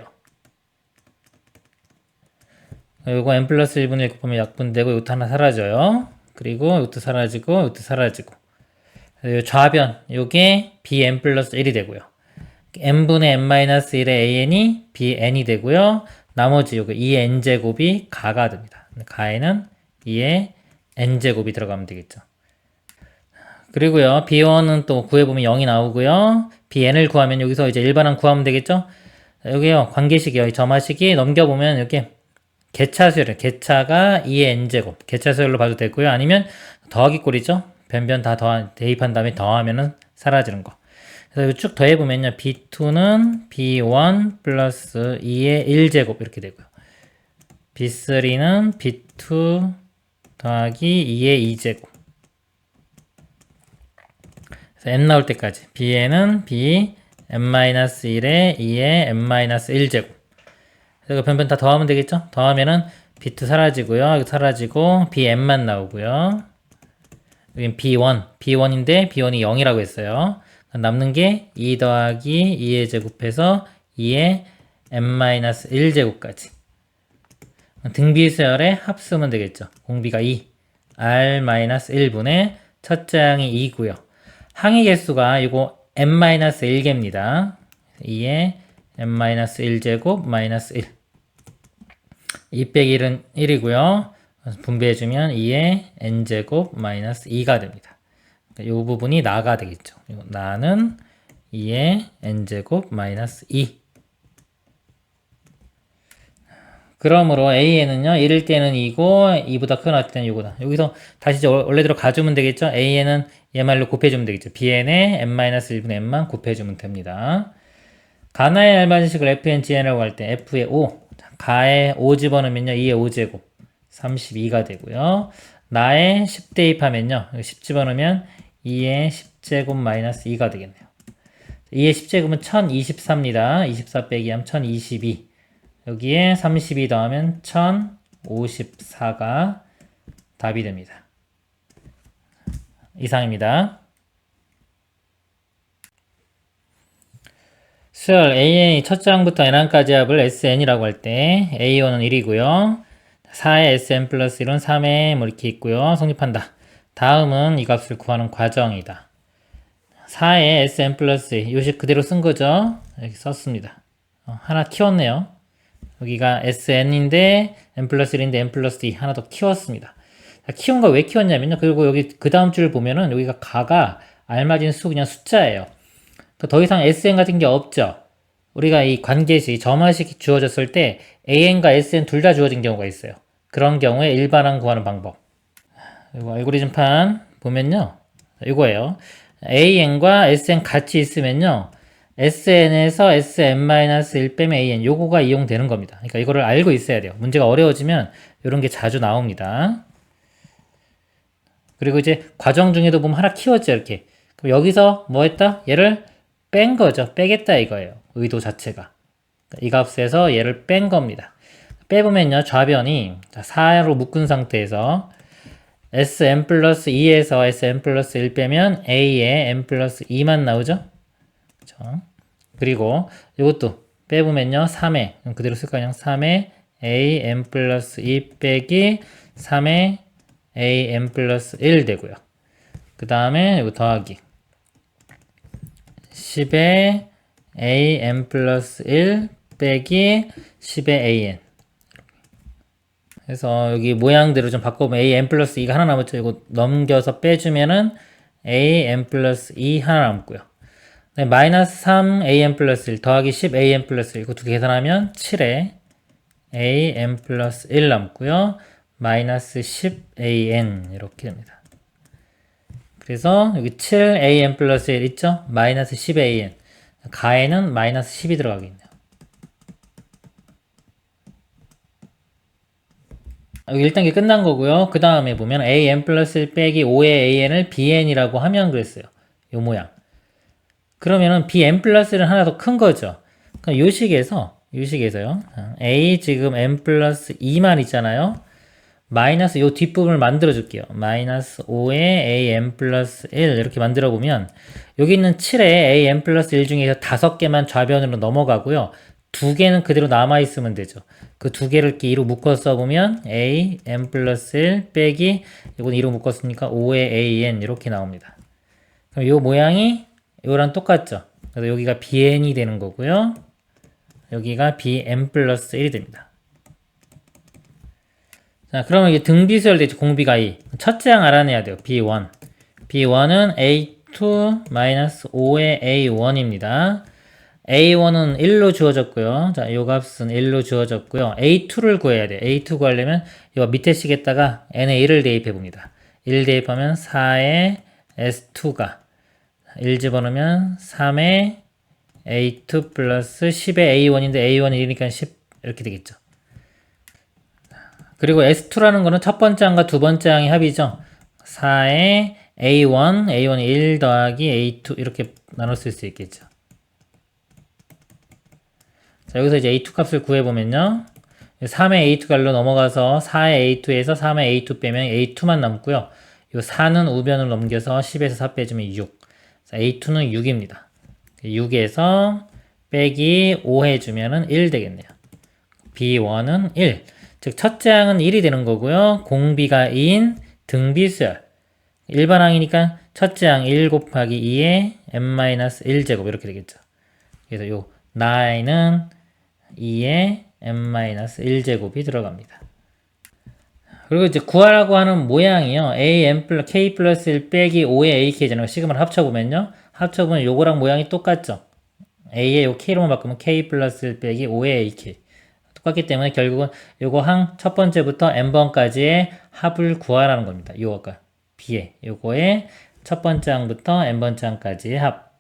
요거 n 플러스 1분의 1 곱하면 약분되고 이것도 하나 사라져요. 그리고 이것도 사라지고 이것도 사라지고 요 좌변 요게 bn 플러스 1이 되고요. n분의 n-1의 an이 bn이 되고요. 나머지 요거 2n제곱이 가가 됩니다. 가에는 2의 n제곱이 들어가면 되겠죠. 그리고요 b1은 또 구해보면 0이 나오고요. bn을 구하면 여기서 이제 일반항 구하면 되겠죠. 여기요 관계식이요. 이 점화식이 넘겨보면 이렇게 개차수열, 개차가 2의 n제곱, 개차수열로 봐도 되고요. 아니면 더하기 꼴이죠. 변변 다 대입한 다음에 더하면은 사라지는 거. 그래서 이거 쭉 더해보면요. B2는 B1 플러스 2의 1제곱 이렇게 되고요. B3는 B2 더하기 2의 2제곱. 그래서 n 나올 때까지. Bn은 B n-1에 2의 n-1제곱. 그래서 변변 다 더하면 되겠죠? 더하면은 B2 사라지고요. 이거 사라지고 Bn만 나오고요. 여긴 B1인데 B1이 0이라고 했어요. 남는 게 2 더하기 2의 제곱해서 2의 n-1제곱까지. 등비수열의 합쓰면 되겠죠. 공비가 2, r-1분의 첫째 항이 2고요. 항의 개수가 이거 n-1개입니다. 2의 n-1제곱 마이너스 1. 2 빼기 1은 1이고요. 분배해주면 2의 n제곱 마이너스 2가 됩니다. 이 부분이 나가 되겠죠. 나는 2의 n제곱 마이너스 2. 그러므로 an은요 1일 때는 2고 2보다 크거나 때는 6이다. 여기서 다시 원래대로 가주면 되겠죠. an은 얘말로 곱해주면 되겠죠. bn의 n-1분의 n만 곱해주면 됩니다. 가나의 알바지식을 fn, gn이라고 할 때 f의 5, 가에 5 집어넣으면요 2의 5제곱 32가 되고요. 나의 10 대입하면요 10 집어넣으면 2의 10제곱 마이너스 2가 되겠네요. 2의 10제곱은 1024입니다. 24 빼기 하면 1022. 여기에 32 더하면 1054가 답이 됩니다. 이상입니다. 수열 AN이 첫째 항부터 n항까지 합을 SN이라고 할 때 A1은 1이고요. 4의 SN 플러스 1은 3에 뭐 이렇게 있고요. 성립한다. 다음은 이 값을 구하는 과정이다. 4의 SN 플러스 1, 요식 그대로 쓴 거죠. 이렇게 썼습니다. 하나 키웠네요. 여기가 SN인데 N 플러스 1인데 N 플러스 2 하나 더 키웠습니다. 키운 거 왜 키웠냐면요. 그리고 여기 그 다음 줄 보면은 여기가 가가 알맞은 수 그냥 숫자예요. 더 이상 SN 같은 게 없죠. 우리가 이 관계식, 점화식이 주어졌을 때 AN과 SN 둘 다 주어진 경우가 있어요. 그런 경우에 일반항 구하는 방법. 이거 알고리즘판 보면요. 이거예요. AN과 SN 같이 있으면요. SN에서 SN-1 빼면 AN 요거가 이용되는 겁니다. 그러니까 이거를 알고 있어야 돼요. 문제가 어려워지면 이런 게 자주 나옵니다. 그리고 이제 과정 중에도 보면 하나 키웠죠. 이렇게. 그럼 여기서 뭐 했다? 얘를 뺀 거죠. 빼겠다 이거예요. 의도 자체가. 이 값에서 얘를 뺀 겁니다. 빼보면요. 좌변이 4로 묶은 상태에서 Sn 플러스 2에서 Sn 플러스 1 빼면 A에 n 플러스 2만 나오죠. 그렇죠? 그리고 이것도 빼보면요. 3에 그럼 그대로 쓸까 그냥 3에 A n 플러스 2 빼기 3에 A n 플러스 1 되고요. 그 다음에 이거 더하기 10에 A n 플러스 1 빼기 10의 A n. 그래서 여기 모양대로 좀 바꿔보면 A n 플러스 2가 하나 남았죠. 이거 넘겨서 빼주면은 A n 플러스 2 하나 남고요. 네, 마이너스 3 A n 플러스 1 더하기 10 A n 플러스 1 이거 두 개 계산하면 7에 A n 플러스 1 남고요. 마이너스 10 A n 이렇게 됩니다. 그래서 여기 7 A n 플러스 1 있죠? 마이너스 10 A n 가에는 마이너스 10이 들어가겠네요. 여기 1단계 끝난 거고요. 그 다음에 보면 A n 플러스 1 빼기 5의 A n을 B n이라고 하면 그랬어요. 요 모양. 그러면은 B n 플러스 1은 하나 더 큰 거죠. 그럼 요 식에서요. A 지금 n 플러스 2만 있잖아요. 마이너스 요 뒷부분을 만들어 줄게요. 마이너스 5의 A n 플러스 1 이렇게 만들어 보면 여기 있는 7의 A n 플러스 1 중에서 5개만 좌변으로 넘어가고요. 2개는 그대로 남아있으면 되죠. 그 2개를 이렇게 2로 묶어 써보면 A n 플러스 1 빼기 이건 2로 묶었으니까 5의 A n 이렇게 나옵니다. 그럼 요 모양이 요랑 똑같죠. 그래서 여기가 Bn이 되는 거고요. 여기가 Bn 플러스 1이 됩니다. 자, 그러면 이게 등비수열 되죠. 공비가 2. 첫째 항 알아내야 돼요. B1. B1은 A2-5의 A1입니다. A1은 1로 주어졌고요. 자, 요 값은 1로 주어졌고요. A2를 구해야 돼요. A2 구하려면 이 밑에 식에다가 n의 1을 대입해 봅니다. 1 대입하면 4의 S2가 1 집어넣으면 3의 A2 플러스 10의 A1인데 A1이 1이니까 10 이렇게 되겠죠. 그리고 S2라는 거는 첫 번째 항과 두 번째 항의 합이죠. 4의 A1, A1이 1 더하기 A2 이렇게 나눠 쓸 수 있겠죠. 자, 여기서 이제 A2 값을 구해보면요. 3의 A2갈로 넘어가서 4의 A2에서 3의 A2 빼면 A2만 남고요. 요 4는 우변을 넘겨서 10에서 4 빼주면 6. 자, A2는 6입니다. 6에서 빼기 5 해주면은 1 되겠네요. B1은 1. 즉, 첫째 항은 1이 되는 거고요. 공비가 2인 등비수열. 일반 항이니까 첫째 항 1 곱하기 2의 n-1제곱 이렇게 되겠죠. 그래서 요 나이는 2의 n-1제곱이 들어갑니다. 그리고 이제 구하라고 하는 모양이요. k 플러스 1 빼기 5의 ak잖아요. 시그마를 합쳐보면요. 합쳐보면 요거랑 모양이 똑같죠. a의 요 k로만 바꾸면 k 플러스 1 빼기 5의 ak. 똑같기 때문에 결국은 요거 항 첫 번째부터 n번까지의 합을 구하라는 겁니다. 요거가 b의 요거의 첫 번째 항부터 n번째 항까지의 합.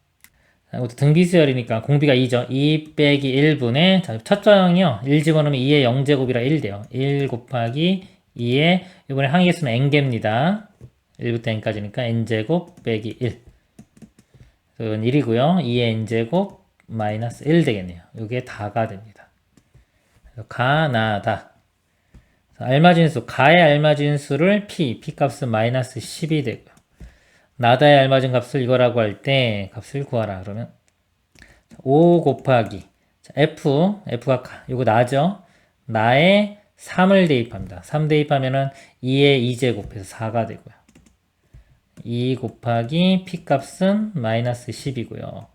이것도 등비수열이니까 공비가 2죠. 2 빼기 1분의 첫 항이요. 1 집어넣으면 2의 0제곱이라 1 돼요. 1 곱하기 2의 이번에 항의 개수는 n개입니다. 1부터 n까지니까 n제곱 빼기 1. 이건 1이고요. 2의 n제곱 마이너스 1 되겠네요. 이게 다가 됩니다. 가나다. 알맞은 수, 가의 알맞은 수를 p 값은 마이너스 10이 되고요. 나다의 알맞은 값을 이거라고 할 때 값을 구하라. 그러면 5 곱하기 f가 이거 나죠? 나의 3을 대입합니다. 3 대입하면은 2의 2제곱해서 4가 되고요. 2 곱하기 p 값은 마이너스 10이고요.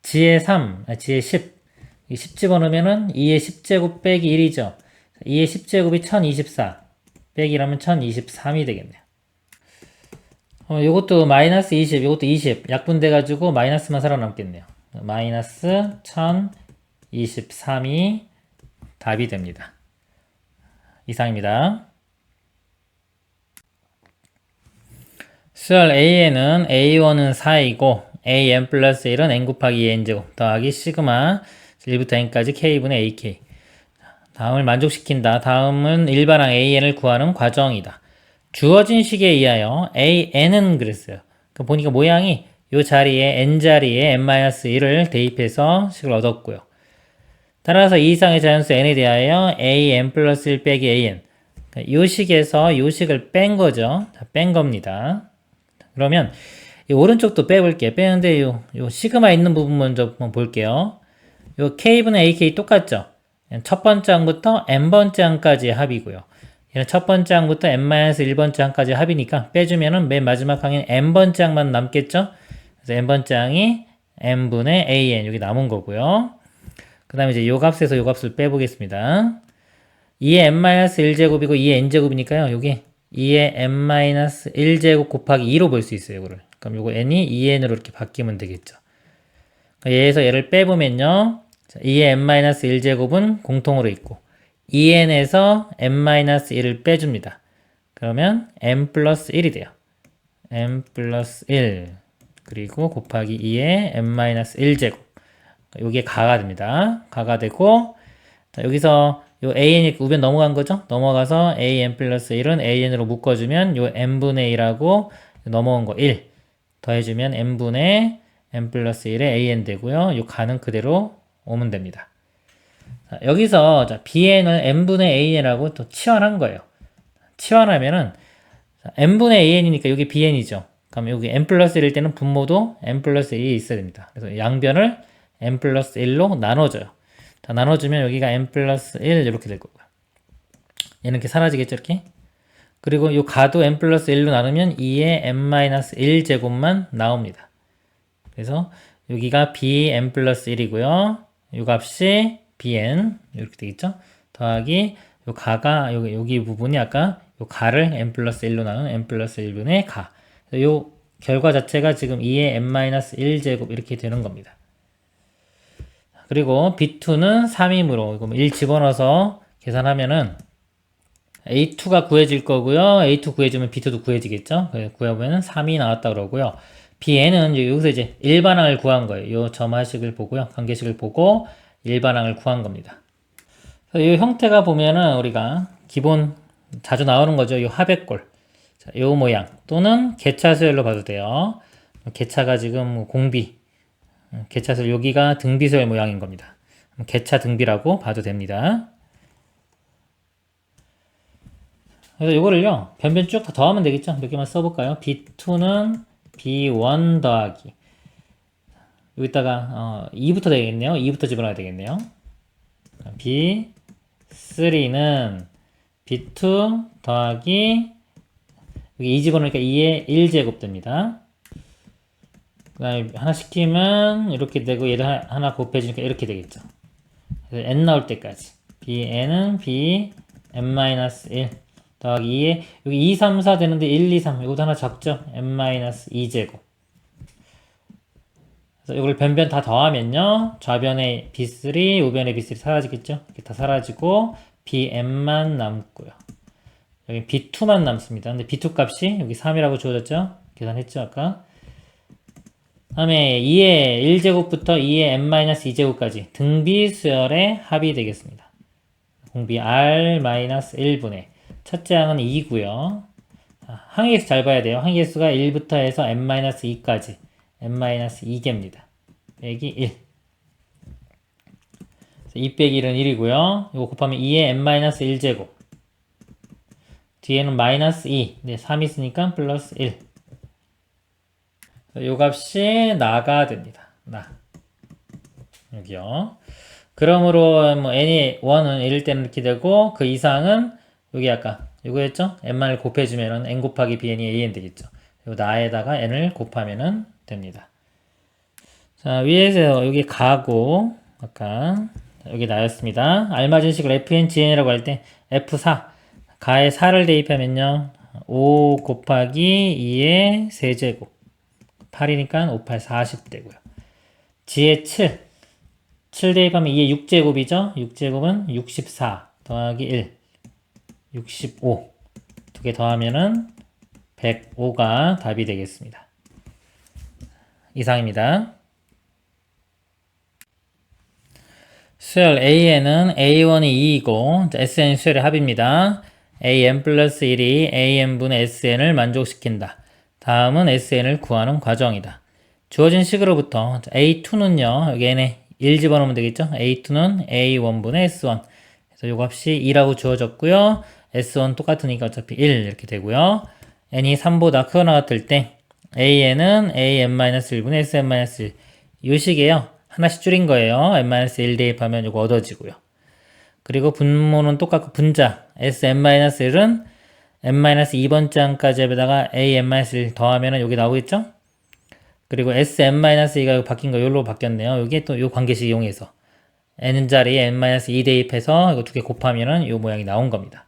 지의 10. 10 집어넣으면은 2의 10제곱 빼기 1이죠. 2의 10제곱이 1024. 빼기라면 1023이 되겠네요. 요것도 마이너스 20, 요것도 20. 약분돼가지고 마이너스만 살아남겠네요. 마이너스 1023이 답이 됩니다. 이상입니다. 수열 A에는 A1은 4이고 AN 플러스 1은 N 곱하기 2N제곱 더하기 시그마 1부터 N까지 K분의 AK. 다음을 만족시킨다. 다음은 일반항 AN을 구하는 과정이다. 주어진 식에 의하여 AN은 그랬어요. 그러니까 보니까 모양이 이 자리에 N자리에 N-1을 대입해서 식을 얻었고요. 따라서 이 이상의 자연수 N에 대하여 AN 플러스 1 빼기 AN. 이 식에서 이 식을 뺀 거죠. 뺀 겁니다. 그러면 이 오른쪽도 빼볼게요. 빼는데 요 시그마 있는 부분 먼저 한번 볼게요. 요 K분의 AK 똑같죠? 첫 번째 항부터 N번째 항까지의 합이고요. 얘는 첫 번째 항부터 N-1번째 항까지 합이니까 빼주면은 맨 마지막 항인 N번째 항만 남겠죠? 그래서 N번째 항이 N분의 AN 여기 남은 거고요. 그 다음에 이제 요 값에서 요 값을 빼보겠습니다. 2의 N-1제곱이고 2의 N제곱이니까요. 여기 2의 N-1제곱 곱하기 2로 볼 수 있어요. 이거를. 그럼 요거 N이 2N으로 이렇게 바뀌면 되겠죠. 얘에서 얘를 빼보면요. 2의 N-1제곱은 공통으로 있고 2n에서 n-1을 빼줍니다. 그러면 n 플러스 1이 돼요. n 플러스 1 그리고 곱하기 2의 n-1제곱 이게 가가 됩니다. 가가 되고 자, 여기서 요 an이 우변 넘어간 거죠? 넘어가서 an 플러스 1은 an으로 묶어주면 요 n분의 1하고 넘어온 거 1 더해주면 n분의 n 플러스 1의 an 되고요. 요 가는 그대로 오면 됩니다. 자, 여기서 자, bn을 n분의 an이라고 또 치환한 거예요. 치환하면은 자, n분의 an이니까 여기 bn이죠. 그럼 여기 n 플러스 1일 때는 분모도 n 플러스 1이 있어야 됩니다. 그래서 양변을 n 플러스 1로 나눠줘요. 자, 나눠주면 여기가 n 플러스 1 이렇게 될 거고요. 얘는 이렇게 사라지겠죠, 이렇게? 그리고 이 가도 n 플러스 1로 나누면 2의 n-1 제곱만 나옵니다. 그래서 여기가 bn 플러스 1이고요. 이 값이 bn 이렇게 되겠죠? 더하기 요 가가 여기 부분이 아까 요 가를 n 플러스 1로 나눈 n 플러스 1분의 가. 요 결과 자체가 지금 2의 n-1 제곱 이렇게 되는 겁니다. 그리고 b2는 3이므로 이거 1 집어넣어서 계산하면은 A2가 구해질 거고요. A2 구해주면 B2도 구해지겠죠. 구해보면 3이 나왔다 그러고요. Bn은 여기서 이제 일반항을 구한 거예요. 요 점화식을 보고요. 관계식을 보고 일반항을 구한 겁니다. 이 형태가 보면은 우리가 기본 자주 나오는 거죠. 요 하백골. 자, 요 모양 또는 개차수열로 봐도 돼요. 개차가 지금 공비, 개차수열 여기가 등비수열 모양인 겁니다. 개차 등비라고 봐도 됩니다. 그래서 이거를요 변변 쭉 다 더하면 되겠죠. 몇 개만 써볼까요? B2는 B1 더하기 여기다가 2부터 되겠네요. 2부터 집어넣어야 되겠네요. B3는 B2 더하기 여기 2 집어넣으니까 2의 1제곱 됩니다. 그 다음에 하나 시키면 이렇게 되고 얘를 하나 곱해주니까 이렇게 되겠죠. 그래서 n 나올 때까지 bn은 bn-1 더하기 2에 여기 2, 3, 4 되는데 1, 2, 3 이것도 하나 적죠. n-2제곱. 그래서 이걸 변변 다 더하면요 좌변에 b3, 우변에 b3 사라지겠죠. 이렇게 다 사라지고 bn만 남고요. 여기 b2만 남습니다. 근데 b2 값이 여기 3이라고 주어졌죠. 계산했죠 아까. 다음에 2의 1제곱부터 2의 n-2제곱까지 등비 수열의 합이 되겠습니다. 공비 r-1분의 첫째 항은 2고요. 항의계수 잘 봐야 돼요. 항의계수가 1부터 해서 n-2까지 n-2개입니다. 빼기 1. 2 빼기 1은 1이고요. 이거 곱하면 2의 n-1제곱. 뒤에는 마이너스 2. 네, 3 있으니까 플러스 1. 요 값이 나가 됩니다. 여기요. 그러므로 뭐 n이 1은 1일 때는 이렇게 되고 그 이상은 여기 아까 이거였죠? n만을 곱해주면은 n 곱하기 bn이 an 되겠죠. 요 나에다가 n을 곱하면은 됩니다. 자, 위에서 여기 가고 아까 여기 나였습니다. 알맞은 식을 fn, gn이라고 할 때 f4 가에 4를 대입하면요 5 곱하기 2의 세제곱 8이니까 5, 8, 40 되고요. g에 7 대입하면 2의 6제곱이죠. 6제곱은 64 더하기 1 65 두 개 더하면은 105가 답이 되겠습니다. 이상입니다. 수열 AN은 A1이 2이고 SN이 수열의 합입니다. AN 플러스 1이 AN분의 SN을 만족시킨다. 다음은 SN을 구하는 과정이다. 주어진 식으로부터 A2는요. 여기 n에 1 집어넣으면 되겠죠. A2는 A1분의 S1 그래서 요 값이 2라고 주어졌고요. S1 똑같으니까 어차피 1 이렇게 되고요. n이 3보다 크거나 같을 때 AN은 AN-1분의 SN-1 이 식이에요. 하나씩 줄인 거예요. n-1 대입하면 이거 얻어지고요. 그리고 분모는 똑같고 분자 Sn-1은 n-2번째 항까지 에다가 an-1 더하면 여기 나오겠죠? 그리고 Sn-2가 바뀐 거 여기로 바뀌었네요. 이게 또 이 관계식 이용해서 n자리에 n-2 대입해서 이거 두 개 곱하면은 이 모양이 나온 겁니다.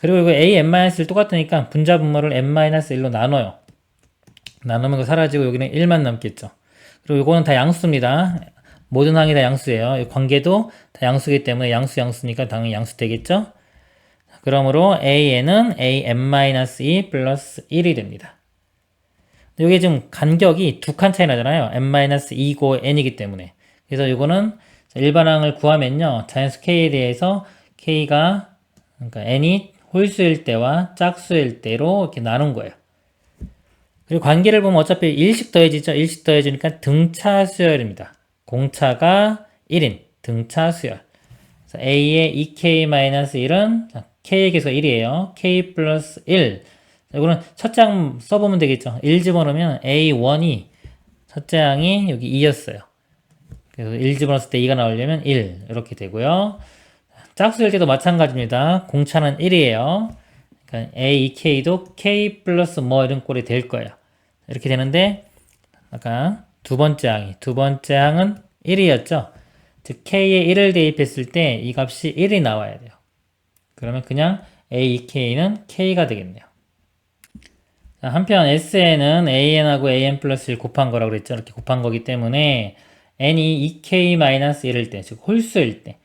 그리고 이거 an-1 똑같으니까 분자 분모를 n-1로 나눠요. 나누면 이거 사라지고 여기는 1만 남겠죠. 그리고 이거는 다 양수입니다. 모든 항이 다 양수예요. 이 관계도 다 양수이기 때문에 양수니까 당연히 양수 되겠죠? 그러므로 an은 an-2 플러스 1이 됩니다. 이게 지금 간격이 두 칸 차이 나잖아요. n-2고 n이기 때문에. 그래서 이거는 일반항을 구하면요. 자연수 k에 대해서 k가 그러니까 n이 홀수일 때와 짝수일 때로 이렇게 나눈 거예요. 그리고 관계를 보면 어차피 1씩 더해지죠. 1씩 더해지니까 등차 수열입니다. 공차가 1인 등차 수열. 그래서 a의 2k-1은 k의 개수가 1이에요. k 플러스 1. 이거는 첫째 항 써보면 되겠죠. 1 집어넣으면 a1이 첫째 항이 여기 2였어요. 그래서 1 집어넣었을 때 2가 나오려면 1 이렇게 되고요. 짝수일 때도 마찬가지입니다. 공차는 1이에요. 그러니까 a2k도 k 플러스 뭐 이런 꼴이 될 거예요. 이렇게 되는데 아까 두 번째 항은 1이었죠. 즉 k에 1을 대입했을 때 이 값이 1이 나와야 돼요. 그러면 그냥 a2k는 k가 되겠네요. 자, 한편 SN은 AN하고 AN 플러스 1 곱한 거라고 그랬죠. 이렇게 곱한 거기 때문에 n이 2k-1일 때, 즉 홀수일 때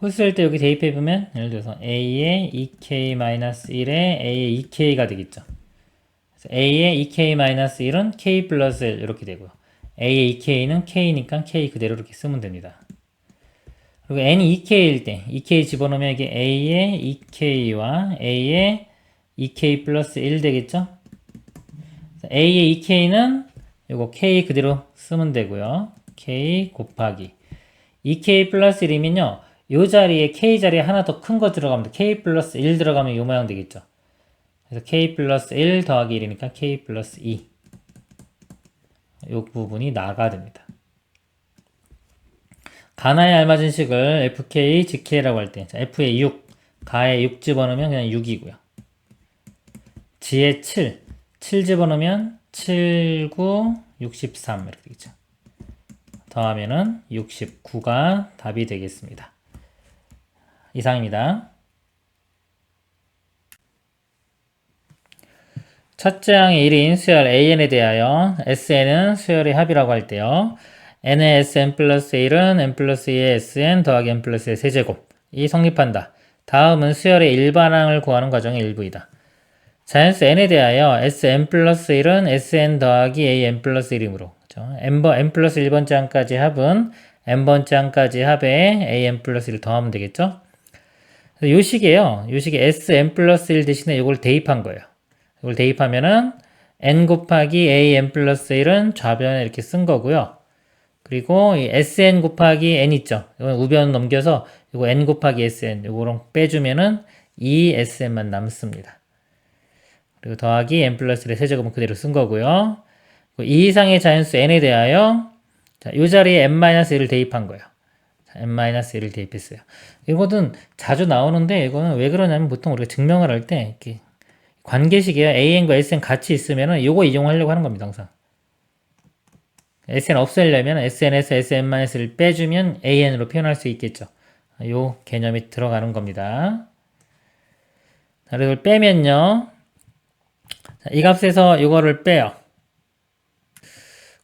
홀수일 때 여기 대입해보면 예를 들어서 a의 2k-1에 a의 2k가 되겠죠. 그래서 a의 2k-1은 k 플러스 1 이렇게 되고요. a의 2k는 k니까 k 그대로 이렇게 쓰면 됩니다. 그리고 n이 2k일 때 2k 집어넣으면 이게 a의 2k와 a의 2k 플러스 1 되겠죠? a의 2k는 요거 k 그대로 쓰면 되고요. k 곱하기 2k 플러스 1이면요. 요 자리에 k 자리에 하나 더 큰 거 들어가면 k 플러스 1 들어가면 요 모양 되겠죠. 그래서 k 플러스 1 더하기 1이니까 k 플러스 2. 요 부분이 나가 됩니다. 가나에 알맞은 식을 fk, gk라고 할 때 f에 6, 가에 6 집어넣으면 그냥 6이고요. g에 7, 7 집어넣으면 7, 9, 63 이렇게 되겠죠. 더하면은 69가 답이 되겠습니다. 이상입니다. 첫째 항의 1인 수열 AN에 대하여 SN은 수열의 합이라고 할 때요. n의 SN 플러스 1은 n 플러스 2의 SN 더하기 n 플러스 2의 세제곱이 성립한다. 다음은 수열의 일반항을 구하는 과정의 일부이다. 자연수 n에 대하여 Sn 플러스 1은 Sn 더하기 AN 플러스 1이므로 n 플러스 1번째 항까지 합은 n번째 항까지 합에 AN 플러스 1을 더하면 되겠죠? 요 식이에요. 요 식에 Sn 플러스 1 대신에 이걸 대입한 거예요. 이걸 대입하면은 n 곱하기 AN 플러스 1은 좌변에 이렇게 쓴 거고요. 그리고 이 Sn 곱하기 n 있죠? 이건 우변 넘겨서 이거 n 곱하기 Sn 이거랑 빼주면은 2SN만 남습니다. 그리고 더하기 n 플러스 1의 세제곱은 그대로 쓴 거고요. 이 이상의 자연수 n에 대하여 이 자리에 n-1을 대입한 거예요. n-1을 대입했어요. 이거는 자주 나오는데 이거는 왜 그러냐면 보통 우리가 증명을 할 때 이렇게 관계식이에요. an과 sn 같이 있으면은 이거 이용하려고 하는 겁니다. 항상. sn 없애려면 sn에서 sn-1을 빼주면 an으로 표현할 수 있겠죠. 이 개념이 들어가는 겁니다. 자, 이걸 빼면요. 자, 이 값에서 이거를 빼요.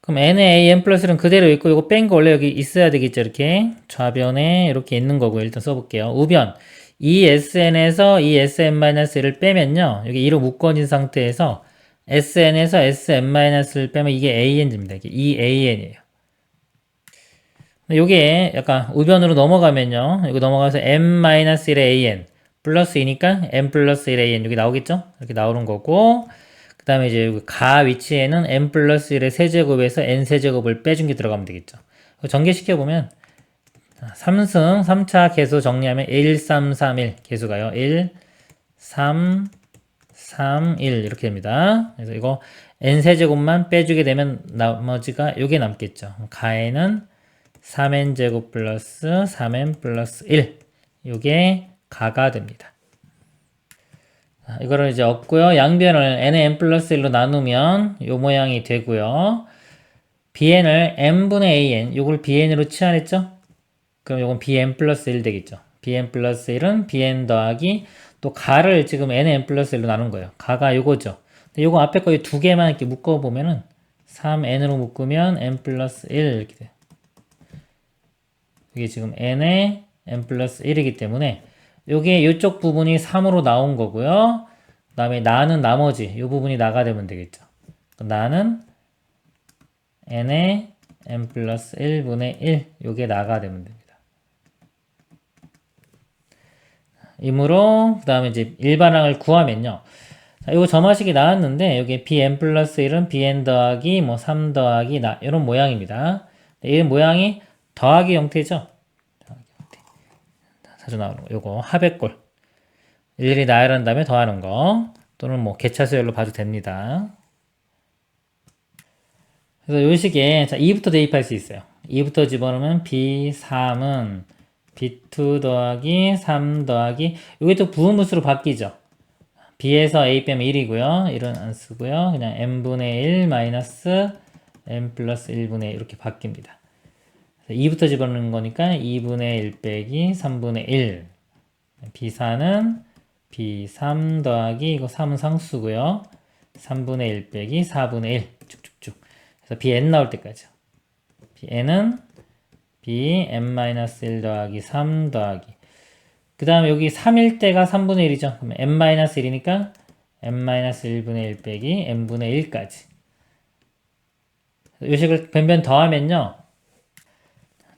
그럼 n의 an 플러스는 그대로 있고 이거 뺀 거 원래 여기 있어야 되겠죠. 이렇게 좌변에 이렇게 있는 거고 일단 써볼게요. 우변 이 sn에서 이 sn-1을 빼면요. 여기 2로 묶어진 상태에서 sn에서 sn-를 빼면 이게 an입니다. 이게 2an이에요. 요게 약간 우변으로 넘어가면요. 이거 넘어가서 n-1의 an 플러스 2니까 n 플러스 1의 an 여기 나오겠죠? 이렇게 나오는 거고 그 다음에 이제 가 위치에는 n 플러스 1의 세제곱에서 n 세제곱을 빼준 게 들어가면 되겠죠. 전개시켜보면 3승 3차 개수 정리하면 1, 3, 3, 1 개수가요. 1, 3, 3, 1 이렇게 됩니다. 그래서 이거 n 세제곱만 빼주게 되면 나머지가 요게 남겠죠. 가에는 3n 제곱 플러스 3n 플러스 1 요게 가가 됩니다. 이거를 이제 얻고요. 양변을 n의 n 플러스 1로 나누면 요 모양이 되고요. bn을 n분의 an, 요걸 bn으로 치환했죠? 그럼 요건 bn 플러스 1 되겠죠. bn 플러스 1은 bn 더하기 또 가를 지금 n의 n 플러스 1로 나눈 거예요. 가가 요거죠. 요거 앞에 거 두 개만 이렇게 묶어보면은 3n으로 묶으면 n 플러스 1 이렇게 돼요. 이게 지금 n의 n 플러스 1이기 때문에 요게 요쪽 부분이 3으로 나온 거고요. 그 다음에 나는 나머지 요 부분이 나가 되면 되겠죠. 나는 n의 n 플러스 1분의 1 요게 나가 되면 됩니다. 이므로 그 다음에 이제 일반항을 구하면요. 자, 요거 점화식이 나왔는데 여기 bn 플러스 1은 bn 더하기 뭐 3 더하기 나 이런 모양입니다. 이 모양이 더하기 형태죠. 자주 나오는 거. 요거 합의꼴. 일일이 나열한 다음에 더하는 거. 또는 뭐 개차수열로 봐도 됩니다. 그래서 요 식에 자 2부터 대입할 수 있어요. 2부터 집어넣으면 B3은 B2 더하기 3 더하기 요게 또 부음분수로 바뀌죠. B에서 A 빼면 1이고요. 1은 안 쓰고요. 그냥 n분의 1 마이너스 n 플러스 1분의 1 이렇게 바뀝니다. 2부터 집어넣는 거니까 2분의 1 빼기 3분의 1 B4는 B3 더하기 이거 3은 상수고요. 3분의 1 빼기 4분의 1 쭉쭉쭉 그래서 Bn 나올 때까지요. Bn은 Bn-1 더하기 3 더하기 그 다음에 여기 3일 때가 3분의 1이죠. 그러면 n-1이니까 n-1분의 1 빼기 n분의 1까지. 이 식을 변변 더하면요.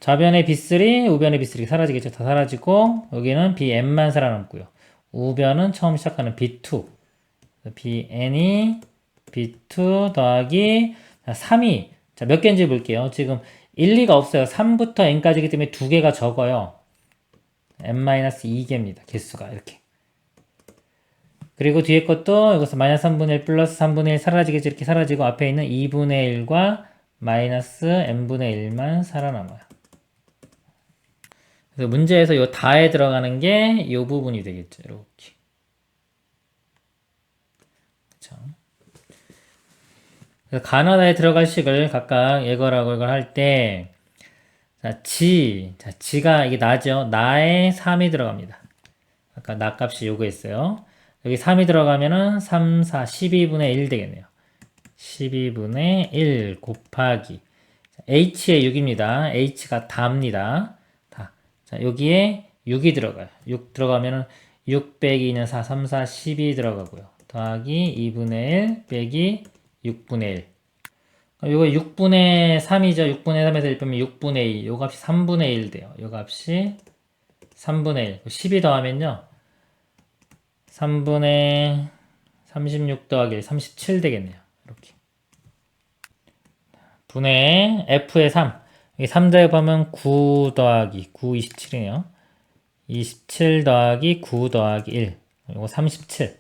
좌변의 B3, 우변의 B3 사라지겠죠. 다 사라지고 여기는 Bn만 살아남고요. 우변은 처음 시작하는 B2. Bn이 B2 더하기 3이 자, 몇 개인지 볼게요. 지금 1, 2가 없어요. 3부터 n까지이기 때문에 두 개가 적어요. n-2개입니다. 개수가 이렇게. 그리고 뒤에 것도 여기서 마이너스 3분의 1 플러스 3분의 1 사라지겠죠. 이렇게 사라지고 앞에 있는 2분의 1과 마이너스 n분의 1만 살아남아요. 그래서 문제에서 이 다에 들어가는 게 이 부분이 되겠죠. 이렇게. 그렇죠. 그래서 가나다에 들어갈 식을 각각 이거라고 이걸 할 때, 자, 지가 이게 나죠. 나에 3이 들어갑니다. 아까 나 값이 요거였어요. 여기 3이 들어가면은 3, 4, 12분의 1 되겠네요. 12분의 1 곱하기 h의 6입니다. h가 다입니다. 다. 자, 여기에 6이 들어가요. 6 들어가면은 6 빼기 2는 4, 3, 4, 12 들어가고요. 더하기 2분의 1 빼기 6분의 1. 요거 6분의 3이죠. 6분의 3에서 1 빼면 6분의 2. 요 값이 3분의 1 돼요. 요 값이 3분의 1. 12 더하면요. 3분의 36 더하기 1, 37 되겠네요. 이렇게. 분의 F의 3. 여기 3 대입하면 9 더하기 9, 27이네요. 27 더하기 9 더하기 1. 이거 37.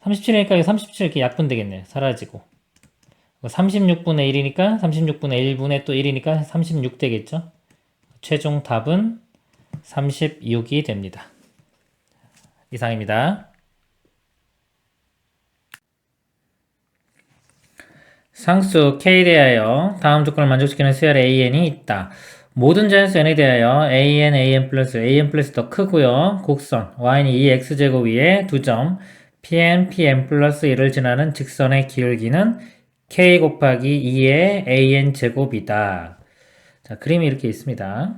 37이니까 37 이렇게 약분 되겠네요. 사라지고. 36분의 1이니까 36분의 1분의 또 1이니까 36 되겠죠. 최종 답은 36이 됩니다. 이상입니다. 상수 K에 대하여 다음 조건을 만족시키는 수열 AN이 있다. 모든 자연수 N에 대하여 AN 플러스 더 크고요. 곡선 Y는 2X제곱 위에 2점 PN 플러스 1을 지나는 직선의 기울기는 K 곱하기 2의 AN제곱이다. 자, 그림이 이렇게 있습니다.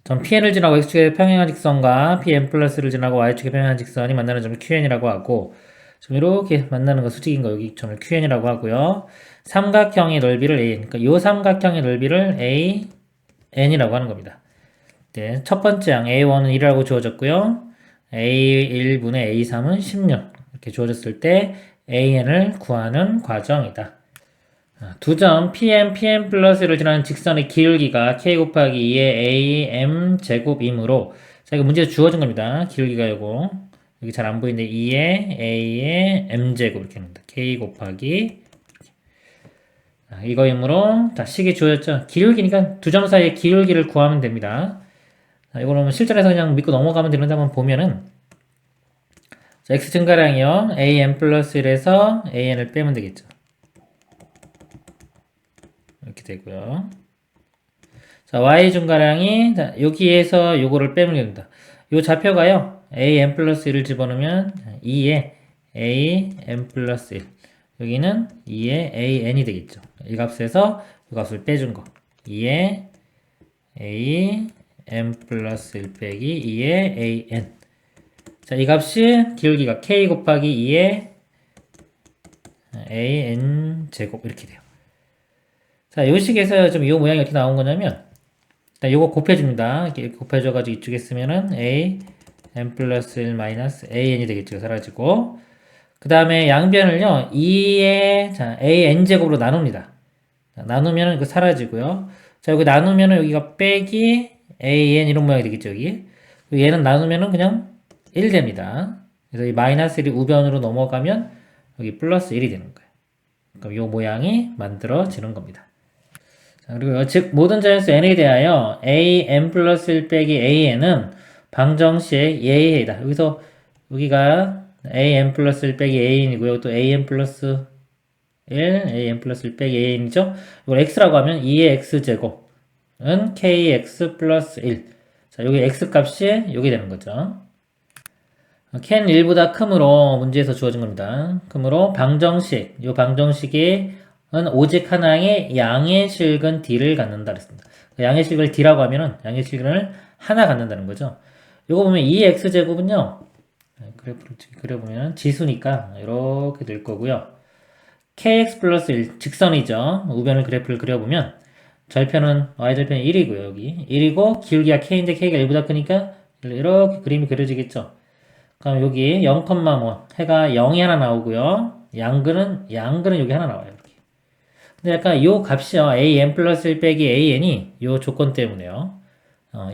전 PN을 지나고 X축의 평행한 직선과 PN 플러스를 지나고 Y축의 평행한 직선이 만나는 점을 QN이라고 하고, 지금 이렇게 만나는 거 수직인 거 여기 점을 QN이라고 하고요. 삼각형의 넓이를 A, 그러니까 이 삼각형의 넓이를 AN이라고 하는 겁니다. 네, 첫 번째 항 A1은 1이라고 주어졌고요. A1분의 A3은 16 이렇게 주어졌을 때 AN을 구하는 과정이다. 두 점 PN 플러스를 지나는 직선의 기울기가 K 곱하기 2의 AM 제곱이므로 자, 이거 문제에서 주어진 겁니다. 기울기가 요거 여기 잘 안 보이는데 2의 A의 M 제곱 이렇게 합니다. K 곱하기 이거이므로 자, 식이 주어졌죠. 기울기니까 두 점 사이의 기울기를 구하면 됩니다. 자, 이거는 실전에서 그냥 믿고 넘어가면 되는데 한번 보면은 자, X 증가량이요. AM 플러스 1에서 AN을 빼면 되겠죠. 이렇게 되고요. 자, Y 증가량이 자, 여기에서 요거를 빼면 됩니다. 요 좌표가요. AM 플러스 1을 집어넣으면 2에 AM 플러스 1 여기는 2에 AN이 되겠죠. 이 값에서 이 값을 빼준 거 2에 AM 플러스 1 빼기 2에 AN 자, 이 값이 기울기가 K 곱하기 2에 AN 제곱 이렇게 돼요. 자, 요 식에서 좀 이 모양이 어떻게 나온 거냐면, 일단 요거 곱해줍니다. 이렇게 곱해줘가지고 이쪽에 쓰면은 A, N 플러스 1 마이너스 AN이 되겠죠. 사라지고. 그 다음에 양변을요, 2의, 자, AN제곱으로 나눕니다. 자, 나누면은 이거 사라지고요. 자, 여기 나누면은 여기가 빼기 AN 이런 모양이 되겠죠, 여기. 얘는 나누면은 그냥 1 됩니다. 그래서 이 마이너스 1이 우변으로 넘어가면 여기 플러스 1이 되는 거예요. 그럼 요 모양이 만들어지는 겁니다. 그리고 즉 모든 자연수 n에 대하여 an 플러스 1 빼기 an은 방정식 예의이다. 여기서 여기가 an 플러스 1 빼기 an이고요. 또 an 플러스 1 빼기 an이죠. 이걸 x라고 하면 2의 x제곱은 kx 플러스 1. 자, 여기 x 값이 여기 되는 거죠. k는 1보다 크므로 문제에서 주어진 겁니다. 크므로 방정식, 이 방정식이 오직 하나의 양의 실근 d를 갖는다 그랬습니다. 양의 실근을 D라고 하면은 양의 실근을 하나 갖는다는 거죠. 요거 보면 2x제곱은요. 그래프를 그려보면 지수니까 이렇게 될 거고요. kx 플러스 1 직선이죠. 우변을 그래프를 그려보면 절편은 y절편이 1이고요. 여기 1이고 기울기가 k인데 k가 1보다 크니까 이렇게 그림이 그려지겠죠. 그럼 여기 0,1 해가 0이 하나 나오고요. 양근은 여기 하나 나와요. 이렇게. 근데 약간 요 값이요. an 플러스 1 빼기 an이 요 조건 때문에요.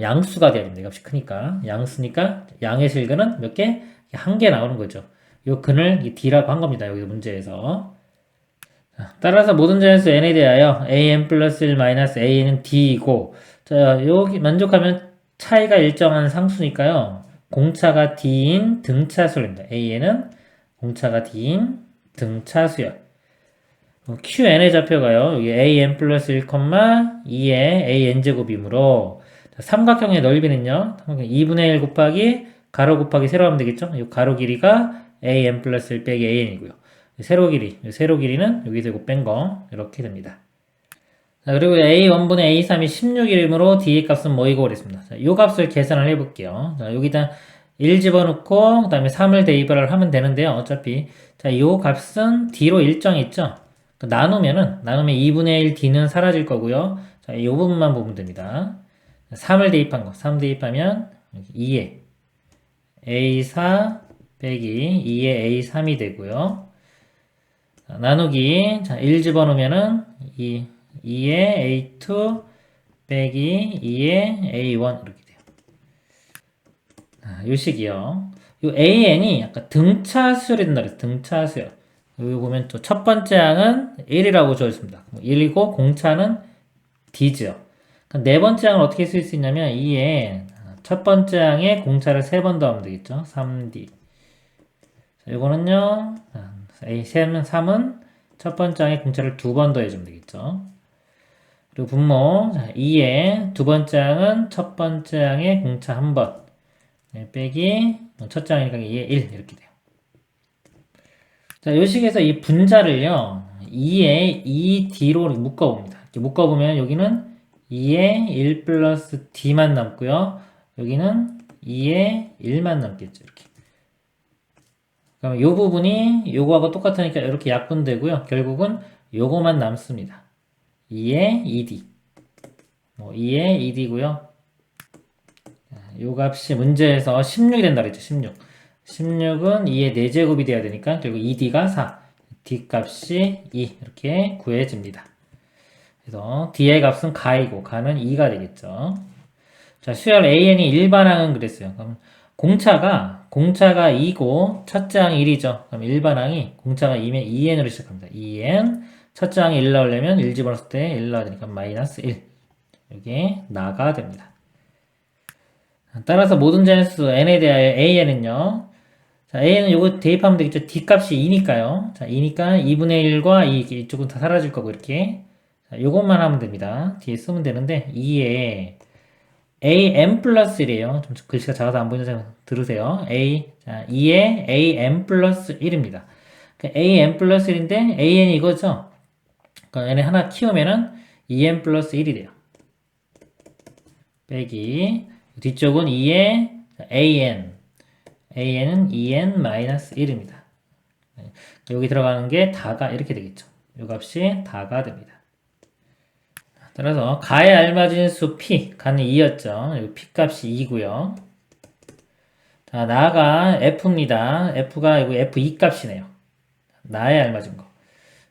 양수가 돼야 됩니다. 이 값이 크니까. 양수니까 양의 실근은 몇 개? 한 개 나오는 거죠. 요 근을 D라고 한 겁니다. 여기 문제에서. 따라서 모든 자연수 n에 대하여 an 플러스 1 마이너스 an은 d이고, 자, 여기 만족하면 차이가 일정한 상수니까요. 공차가 d인 등차수입니다. an은 공차가 d인 등차수요. qn의 좌표가요. 여기 an 플러스 1, 2의 an제곱이므로 삼각형의 넓이는요. 2분의 1 곱하기 가로 곱하기 세로 하면 되겠죠. 이 가로 길이가 an 플러스 1 빼기 an이고요. 세로 길이는 여기서 이거 뺀 거 이렇게 됩니다. 자, 그리고 a1분의 a3이 16이므로 d의 값은 뭐이고 그랬습니다. 자, 이 값을 계산을 해볼게요. 자, 여기다 1 집어넣고 그 다음에 3을 대입을 하면 되는데요. 어차피 자, 이 값은 d로 일정이 있죠. 나누면 2분의 1 d는 사라질 거고요. 자, 이 부분만 보면 됩니다. 3을 대입한 거. 3 대입하면 2에 a4 빼기 2에 a3이 되고요. 자, 나누기. 자, 1 집어넣으면은 2에 a2 빼기 2에 a1 이렇게 돼요. 요 식이요. 요 an이 약간 등차수열이 된다 그랬어요. 등차수열. 여기 보면 또 첫 번째 항은 1이라고 주어졌습니다. 1이고 공차는 d죠. 네 번째 항을 어떻게 쓸 수 있냐면 이에 첫 번째 항에 공차를 3번 더하면 되겠죠. 3d. 자, 이거는요. 3은 첫 번째 항에 공차를 2번 더해주면 되겠죠. 그리고 분모 2에 두 번째 항은 첫 번째 항에 공차 1번 빼기 첫째 항이니까 2에 1 이렇게 돼요. 자, 요 식에서 이 분자를요. 2에 2d로 묶어봅니다. 이렇게 묶어보면 여기는 2에 1 플러스 d만 남고요. 여기는 2에 1만 남겠죠. 이렇게. 그럼 요 부분이 요거하고 똑같으니까 이렇게 약분되고요. 결국은 요거만 남습니다. 2에 2d. 2에 2d고요. 요 값이 문제에서 16이 된다 그랬죠. 16. 16은 2의 4제곱이 돼야 되니까 결국 2d가 4. d 값이 2 이렇게 구해집니다. 그래서 d의 값은 가이고 가는 2가 되겠죠. 자, 수열 an이 일반항은 그랬어요. 그럼 공차가 2고 첫째 항이 1이죠. 그럼 일반항이 공차가 2면 2n으로 시작합니다. 2n 첫째 항이 1 나오려면 1 집어넣을 때 1 나와야 되니까 마이너스 1 이게 나가 됩니다. 따라서 모든 자연수 n에 대하여 an은요. 자, a는 요거 대입하면 되겠죠. d 값이 2니까요. 자, 2니까 2분의 1과 이쪽은 다 사라질 거고 이렇게. 자, 요것만 하면 됩니다. 뒤에 쓰면 되는데 2에 am 플러스 1이에요. 좀 글씨가 작아서 안 보이는데 들으세요. 2에 am 플러스 1입니다. am 플러스 1인데 an이 이거죠. 그러니까 n에 하나 키우면은 2n 플러스 1이 돼요. 빼기 뒤쪽은 2에 an은 2n 마이너스 1입니다. 여기 들어가는 게 다가 이렇게 되겠죠. 이 값이 다가 됩니다. 따라서 가에 알맞은 수 p, 가는 2였죠. 여기 p 값이 2고요. 자, 나가 f입니다. f가 여기 f2 값이네요. 나에 알맞은 거.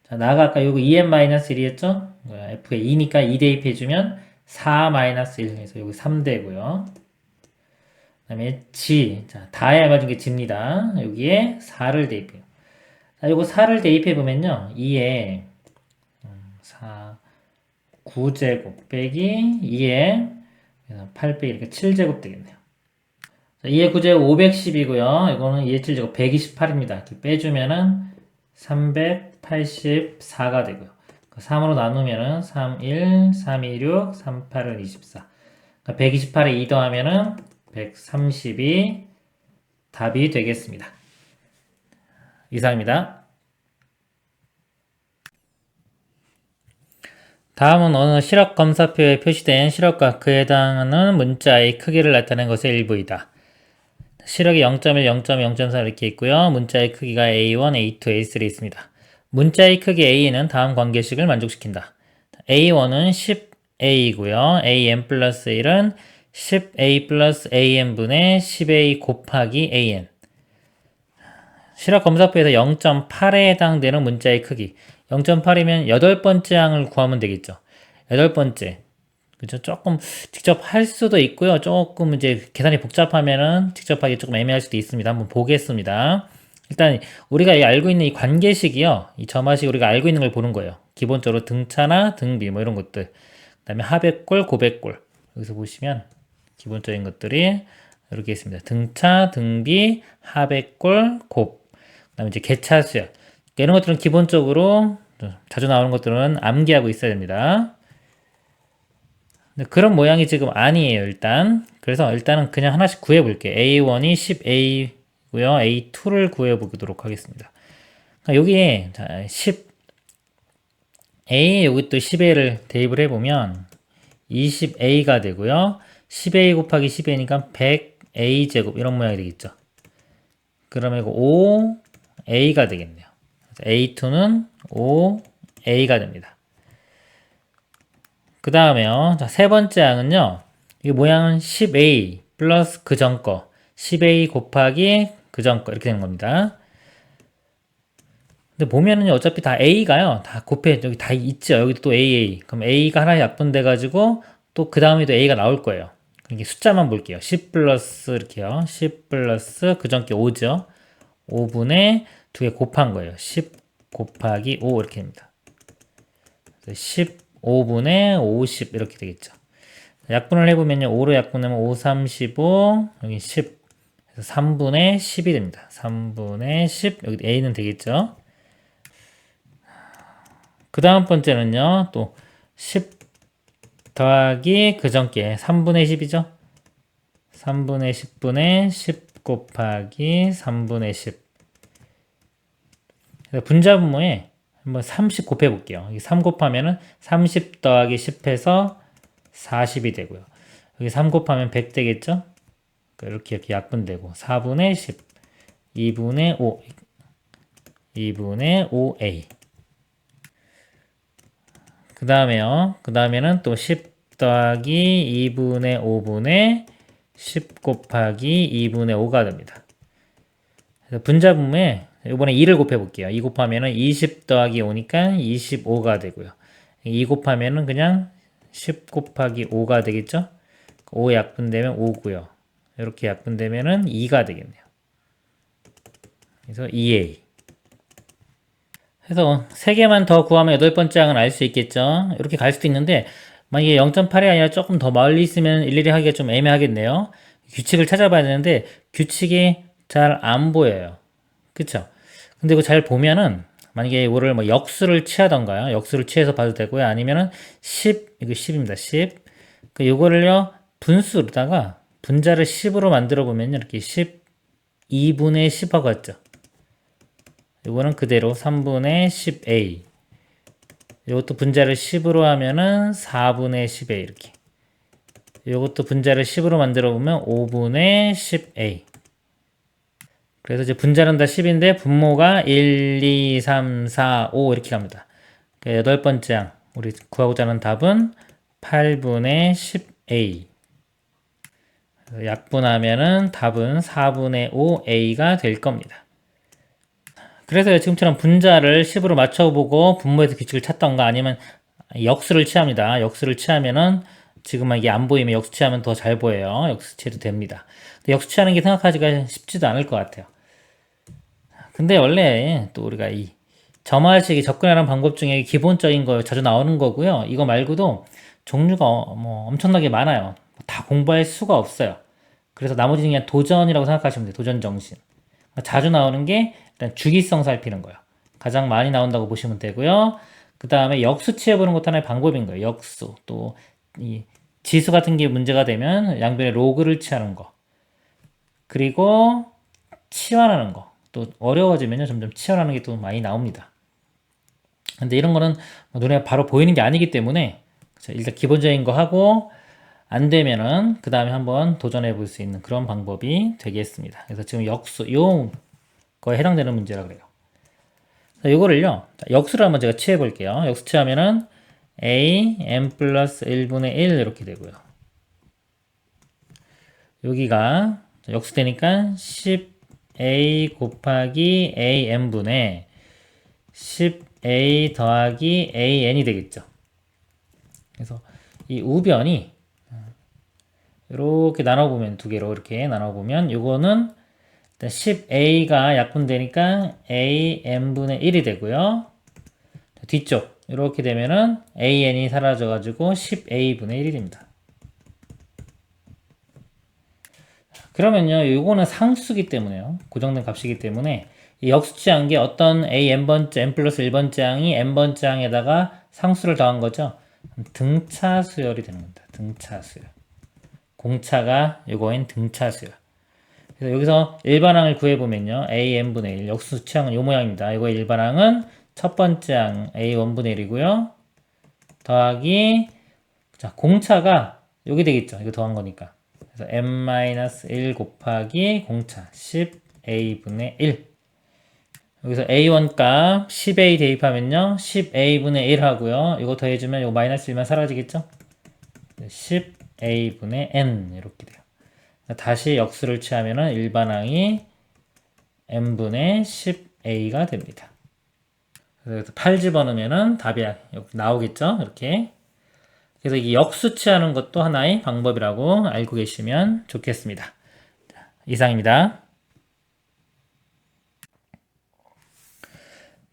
자, 나가 아까 요거 2n-1이었죠? f에 2니까 2 대입해주면 4-1 해서 여기 3되고요. 그 다음에 g. 자, 다에 알맞은 게 g입니다. 여기에 4를 대입해요. 자, 요거 4를 대입해보면요. 2에 4, 9제곱 빼기 2에 8 빼기 이렇게 7제곱 되겠네요. 자, 2의 9제곱 510이고요. 이거는 2의 7제곱 128입니다. 이렇게 빼주면은 384가 되고요. 3으로 나누면은 3, 1, 3, 2, 6, 3, 8은 24. 그러니까 128에 2 더하면은 130이 답이 되겠습니다. 이상입니다. 다음은 어느 시력 검사표에 표시된 시력과 그에 해당하는 문자의 크기를 나타낸 것의 일부이다. 시력이 0.1, 0.2, 0.4 이렇게 있고요. 문자의 크기가 A1, A2, A3 있습니다. 문자의 크기 A는 다음 관계식을 만족시킨다. A1은 10A이고요. AM 플러스 1은 10A 플러스 AN분의 10A 곱하기 AN. 시력 검사표에서 0.8에 해당되는 문자의 크기. 0.8이면 8번째 항을 구하면 되겠죠. 8번째. 그죠? 조금 직접 할 수도 있고요. 조금 이제 계산이 복잡하면은 직접 하기 조금 애매할 수도 있습니다. 한번 보겠습니다. 일단 우리가 알고 있는 이 관계식이요. 이 점화식 우리가 알고 있는 걸 보는 거예요. 기본적으로 등차나 등비 뭐 이런 것들. 그다음에 하백골, 고백골. 여기서 보시면 기본적인 것들이 이렇게 있습니다. 등차, 등비, 하백골, 곱. 그다음에 이제 개차수열. 이런 것들은 기본적으로 자주 나오는 것들은 암기하고 있어야 됩니다. 그런 모양이 지금 아니에요, 일단. 그래서 일단은 그냥 하나씩 구해볼게요. A1이 10A고요. A2를 구해보도록 하겠습니다. 여기에 10A, 여기 또 10A를 대입을 해보면 20A가 되고요. 10A 곱하기 10A니까 100A 제곱 이런 모양이 되겠죠. 그러면 이거 5A가 되겠네요. A2는 5A가 됩니다. 그 다음에요. 자, 세 번째 항은요. 이 모양은 10A 플러스 그 전 거. 10A 곱하기 그 전 거. 이렇게 되는 겁니다. 근데 보면은 어차피 다 A가요. 다 곱해. 여기 다 있죠. 여기 또 AA. 그럼 A가 하나 약분돼가지고 또 그 다음에도 A가 나올 거예요. 이게 숫자만 볼게요. 10 플러스 이렇게요. 10 플러스 그 전 게 5죠. 5분의 두 개 곱한 거예요. 10 곱하기 5 이렇게 됩니다. 15분의 50 이렇게 되겠죠. 약분을 해보면요. 5로 약분하면 5, 35, 여기 10. 그래서 3분의 10이 됩니다. 3분의 10, 여기 A는 되겠죠. 그 다음 번째는요. 또 10 더하기 그 전께 3분의 10이죠. 3분의 10분의 10 곱하기 3분의 10. 분자분모에 한번 30 곱해볼게요. 3 곱하면은 30 더하기 10 해서 40이 되고요. 여기 3 곱하면 100 되겠죠? 이렇게 약분되고 4분의 10, 2분의 5, 2분의 5a. 그 다음에요. 그 다음에는 또 10 더하기 2분의 5분의 10 곱하기 2분의 5가 됩니다. 그래서 분자분모에 이번에 2를 곱해볼게요. 2 곱하면은 20 더하기 5니까 25가 되고요. 2 곱하면은 그냥 10 곱하기 5가 되겠죠? 5 약분되면 5고요. 이렇게 약분되면은 2가 되겠네요. 그래서 2a. 그래서 3개만 더 구하면 8번째 항은 알 수 있겠죠? 이렇게 갈 수도 있는데 만약에 0.8이 아니라 조금 더 멀리 있으면 일일이 하기가 좀 애매하겠네요. 규칙을 찾아봐야 되는데 규칙이 잘 안 보여요. 그쵸? 근데 이거 잘 보면은 만약에 이거를 뭐 역수를 취하던가요. 역수를 취해서 봐도 되고요. 아니면은 10, 이거 10입니다. 10. 그 요거를요. 분수로다가 분자를 10으로 만들어 보면요. 이렇게 12분의 10하고 같죠. 요거는 그대로 3분의 10a. 요것도 분자를 10으로 하면은 4분의 10a 이렇게. 요것도 분자를 10으로 만들어 보면 5분의 10a. 그래서 이제 분자는 다 10인데 분모가 1, 2, 3, 4, 5 이렇게 갑니다. 여덟 번째 항. 우리 구하고자 하는 답은 8분의 10a. 약분하면은 답은 4분의 5a가 될 겁니다. 그래서 지금처럼 분자를 10으로 맞춰보고 분모에서 규칙을 찾던가 아니면 역수를 취합니다. 역수를 취하면은 지금 이게 안 보이면 역수 취하면 더 잘 보여요. 역수 취해도 됩니다. 근데 역수 취하는 게 생각하기가 쉽지도 않을 것 같아요. 근데 원래 또 우리가 이 점화식이 접근하는 방법 중에 기본적인 거 자주 나오는 거고요. 이거 말고도 종류가 뭐 엄청나게 많아요. 다 공부할 수가 없어요. 그래서 나머지는 그냥 도전이라고 생각하시면 돼요. 도전 정신. 자주 나오는 게 일단 주기성 살피는 거예요. 가장 많이 나온다고 보시면 되고요. 그 다음에 역수 취해보는 것도 하나의 방법인 거예요. 역수. 또 이 지수 같은 게 문제가 되면 양변에 로그를 취하는 거. 그리고 치환하는 거. 또 어려워지면요. 점점 치환하는 게 또 많이 나옵니다. 근데 이런 거는 뭐 눈에 바로 보이는 게 아니기 때문에 그쵸? 일단 기본적인 거 하고 안 되면은 그 다음에 한번 도전해 볼 수 있는 그런 방법이 되겠습니다. 그래서 지금 역수 요 거에 해당되는 문제라 그래요. 이거를요, 역수를 한번 제가 취해 볼게요. 역수 취하면은 a n 플러스 1분의 1 이렇게 되고요. 여기가 역수되니까 10a 곱하기 a n분의 10a 더하기 a n이 되겠죠. 그래서 이 우변이 이렇게 나눠보면 두 개로 이렇게 나눠보면 요거는 10a가 약분되니까 a n분의 1이 되고요. 뒤쪽 이렇게 되면은 a n이 사라져가지고 10a분의 1이 됩니다. 그러면요, 요거는 상수기 때문에요. 고정된 값이기 때문에 이 역수치한 게 어떤 a n번째, n 플러스 1번째 항이 n번째 항에다가 상수를 더한 거죠. 등차 수열이 되는 겁니다. 등차 수열. 공차가 요거인 등차 수열. 그래서 여기서 일반항을 구해보면요, a n분의 1 역수치항은 요 모양입니다. 이거의 일반항은 첫 번째 항 a 1분의 1이고요. 더하기 자 공차가 여기 되겠죠. 이거 더한 거니까. 그래서 n-1 곱하기 공차 10a분의 1. 여기서 a1 값 10a 대입하면요 10a분의 1 하고요. 이거 더해주면 이거 마이너스 1만 사라지겠죠. 10a분의 n 이렇게 돼요. 다시 역수를 취하면은 일반항이 n분의 10a가 됩니다. 그래서 8 집어넣으면은 답이 나오겠죠. 이렇게. 그래서 이 역수 취하는 것도 하나의 방법이라고 알고 계시면 좋겠습니다. 자, 이상입니다.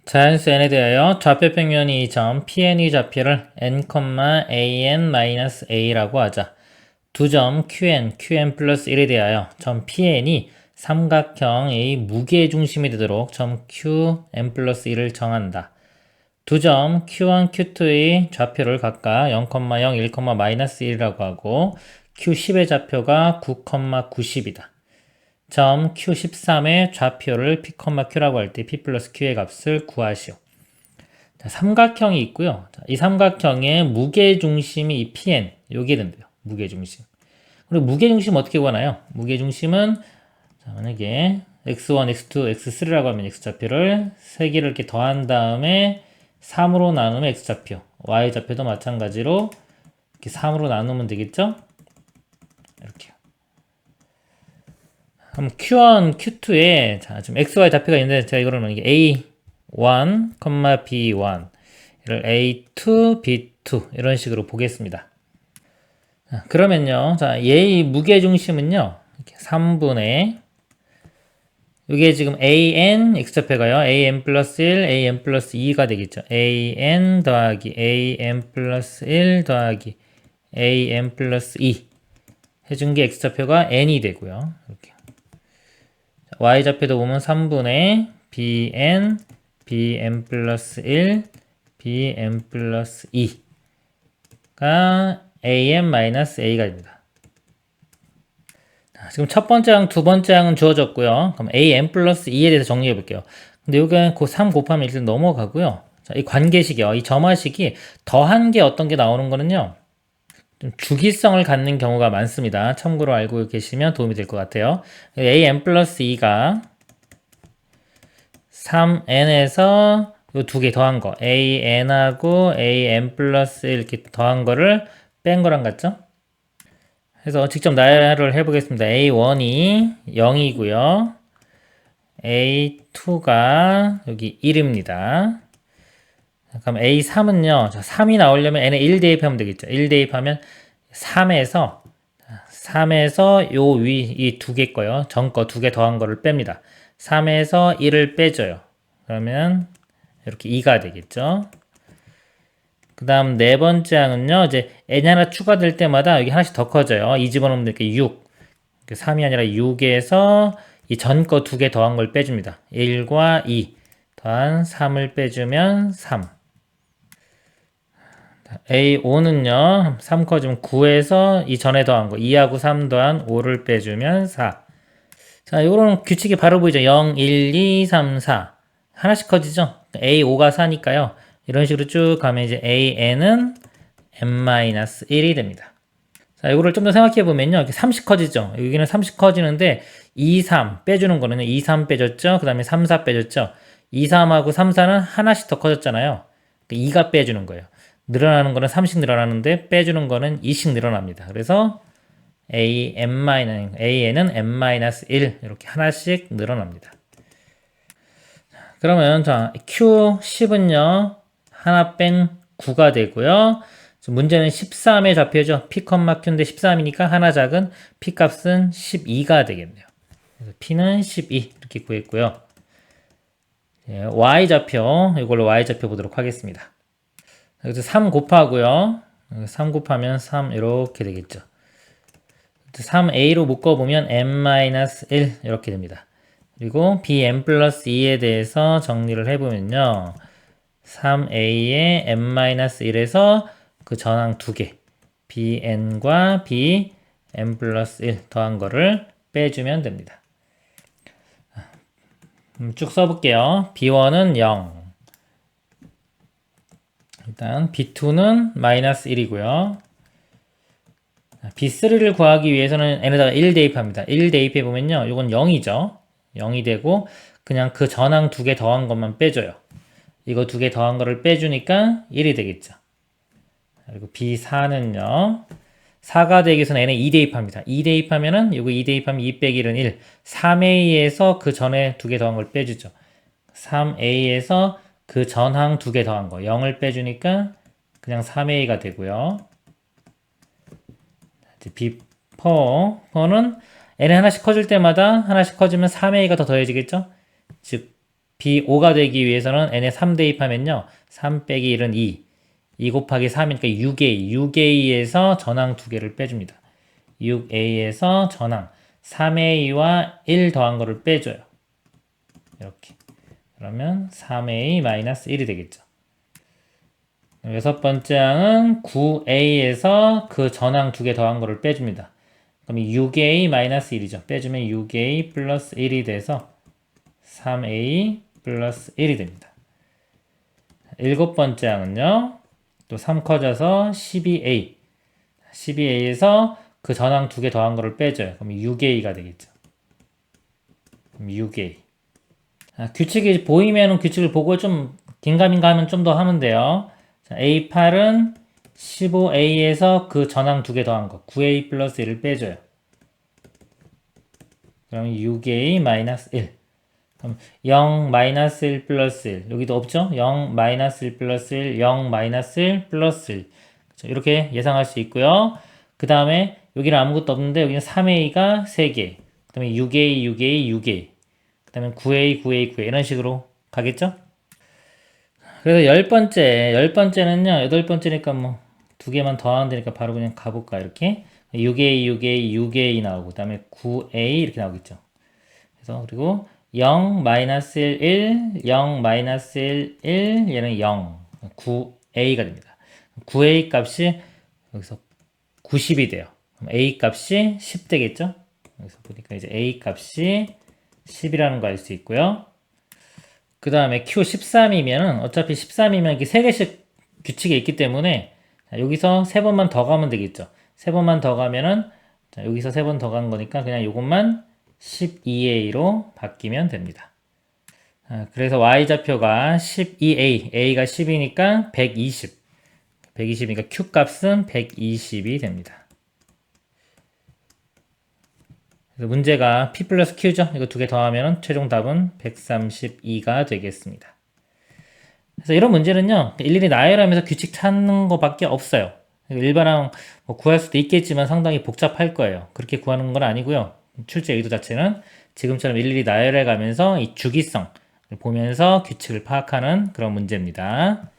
자연수 n에 대하여 좌표 평면이 2점 pn의 좌표를 n,an-a라고 하자. 두 점 qn, qn 플러스 1에 대하여 점 pn이 삼각형의 무게중심이 되도록 점 qn 플러스 1을 정한다. 두 점 q1, q2의 좌표를 각각 0,0, 1,-1이라고 하고 q10의 좌표가 9,90이다. 점 q13의 좌표를 p, q라고 할 때 p 플러스 q의 값을 구하시오. 자, 삼각형이 있고요. 자, 이 삼각형의 무게중심이 이 pn, 요게 된대요. 무게중심. 그리고 무게중심 어떻게 구하나요? 무게중심은 자, 만약에 x1, x2, x3라고 하면 x좌표를 3개를 이렇게 더한 다음에 3으로 나누면 x좌표, y좌표도 마찬가지로 이렇게 3으로 나누면 되겠죠? 이렇게요. 그럼 q1, q2에 자, 지금 x, y 좌표가 있는데 제가 이거를 이게 a1, b1 이를 a2, b2 이런 식으로 보겠습니다. 자, 그러면요. 자, 얘의 무게중심은요. 이렇게 3분의 이게 지금 an x좌표가요. an 플러스 1, an 플러스 2가 되겠죠. an 더하기 an 플러스 1 더하기 an 플러스 2 해준 게 x좌표가 n이 되고요. 이렇게 y좌표도 보면 3분의 bn, bn 플러스 1, bn 플러스 2가 an-a가 됩니다. 지금 첫 번째 항, 두 번째 항은 주어졌고요. 그럼 an 플러스 2에 대해서 정리해 볼게요. 근데 여기 그 3 곱하면 일단 넘어가고요. 자, 이 관계식이요. 이 점화식이 더한 게 어떤 게 나오는 거는요. 좀 주기성을 갖는 경우가 많습니다. 참고로 알고 계시면 도움이 될 것 같아요. an 플러스 2가 3n에서 요 두 개 더한 거 an하고 an 플러스 1 이렇게 더한 거를 뺀 거랑 같죠? 그래서 직접 나열을 해보겠습니다. A1이 0이고요. A2가 여기 1입니다. 그럼 A3은요. 3이 나오려면 n에 1 대입하면 되겠죠. 1 대입하면 3에서 요 위 이 두 개 거요. 전 거 두 개 더한 거를 뺍니다. 3에서 1을 빼줘요. 그러면 이렇게 2가 되겠죠. 그 다음 네 번째 항은요, 이제 n이 하나 추가될 때마다 여기 하나씩 더 커져요. 2 집어넣으면 이렇게 6. 3이 아니라 6에서 이 전 거 두 개 더한 걸 빼줍니다. 1과 2 더한 3을 빼주면 3. A5는요, 3 커지면 9에서 이 전에 더한 거 2하고 3 더한 5를 빼주면 4. 자, 요런 규칙이 바로 보이죠. 0, 1, 2, 3, 4. 하나씩 커지죠. A5가 4니까요. 이런 식으로 쭉 가면 이제 an은 n-1이 됩니다. 자, 이거를 좀 더 생각해 보면요. 이렇게 30 커지죠. 여기는 30 커지는데 2, 3 빼주는 거는요. 2, 3 빼줬죠. 그 다음에 3, 4 빼줬죠. 2, 3하고 3, 4는 하나씩 더 커졌잖아요. 2가 빼주는 거예요. 늘어나는 거는 3씩 늘어나는데 빼주는 거는 2씩 늘어납니다. 그래서 an은 n-1 이렇게 하나씩 늘어납니다. 그러면 자 Q10은요. 하나 뺀 9가 되고요. 문제는 13의 좌표죠. P, Q인데 13이니까 하나 작은 P 값은 12가 되겠네요. 그래서 P는 12 이렇게 구했고요. Y 좌표, 이걸로 Y 좌표 보도록 하겠습니다. 여기서 3 곱하고요. 3 곱하면 3 이렇게 되겠죠. 3a로 묶어보면 n-1 이렇게 됩니다. 그리고 bn 플러스 2에 대해서 정리를 해보면요. 3a에 n-1에서 그 전항 2개 bn과 bn 플러스 1 더한 거를 빼주면 됩니다. 쭉 써볼게요. b1은 0, 일단 b2는 마이너스 1이고요. b3를 구하기 위해서는 n에다가 1 대입합니다. 1 대입해 보면요. 이건 0이죠. 0이 되고 그냥 그 전항 2개 더한 것만 빼줘요. 이거 2개 더한 거를 빼주니까 1이 되겠죠. 그리고 b4는요. 4가 되기 위해서는 n에 2 대입합니다. 2 대입하면은 이거 2 대입하면 2 빼기 1은 1. 3a에서 그 전에 2개 더한 걸 빼주죠. 3a에서 그 전항 2개 더한 거 0을 빼주니까 그냥 3a가 되고요. b4는 n이 하나씩 커질 때마다 하나씩 커지면 3a가 더 더해지겠죠? 즉 b5가 되기 위해서는 n에 3 대입하면요. 3 빼기 1은 2. 2 곱하기 3이니까 6a. 6a에서 전항 2개를 빼줍니다. 6a에서 전항 3a와 1 더한 거를 빼줘요. 이렇게. 그러면 3a-1이 되겠죠. 여섯 번째 항은 9a에서 그 전항 2개 더한 거를 빼줍니다. 그럼 6a-1이죠. 빼주면 6a 플러스 1이 돼서 3a 플러스 1이 됩니다. 일곱 번째 항은요. 또 3 커져서 12a. 12a에서 그 전항 2개 더한 거를 빼줘요. 그럼 6a가 되겠죠. 그럼 6a. 규칙이 보이면 규칙을 보고 좀 긴가민가 하면 좀 더 하면 돼요. 자, A8은 15A에서 그 전항 2개 더한 거 9A 플러스 1을 빼줘요. 그러면 6A-1. 그럼 0-1 플러스 1. 여기도 없죠? 0-1 플러스 1, 0-1 플러스 1. 그렇죠? 이렇게 예상할 수 있고요. 그 다음에 여기는 아무것도 없는데 여기는 3A가 3개. 그 다음에 6A, 6A, 6A. 그 다음에 9A, 9A, 9A. 이런 식으로 가겠죠? 그래서 열 번째는요, 8번째니까 뭐, 2개만 더하면 되니까 바로 그냥 가볼까, 이렇게. 6A, 6A, 6A 나오고, 그 다음에 9A 이렇게 나오겠죠. 그래서, 그리고 0-1, 1, 0-1, 1, 얘는 0, 9A가 됩니다. 9A 값이 여기서 90이 돼요. 그럼 A 값이 10 되겠죠? 여기서 보니까 이제 A 값이 10이라는 거 알 수 있고요. 그 다음에 Q13이면은 어차피 13이면 이렇게 3개씩 규칙이 있기 때문에 자, 여기서 3번만 더 가면 되겠죠. 3번만 더 가면은 자, 여기서 3번 더 간 거니까 그냥 이것만 12a로 바뀌면 됩니다. 그래서 y좌표가 12a, a가 10이니까 120. 120이니까 q 값은 120이 됩니다. 문제가 P 플러스 Q죠. 이거 2개 더하면 최종 답은 132가 되겠습니다. 그래서 이런 문제는요, 일일이 나열하면서 규칙 찾는 것밖에 없어요. 일반항 뭐 구할 수도 있겠지만 상당히 복잡할 거예요. 그렇게 구하는 건 아니고요. 출제 의도 자체는 지금처럼 일일이 나열해 가면서 이 주기성을 보면서 규칙을 파악하는 그런 문제입니다.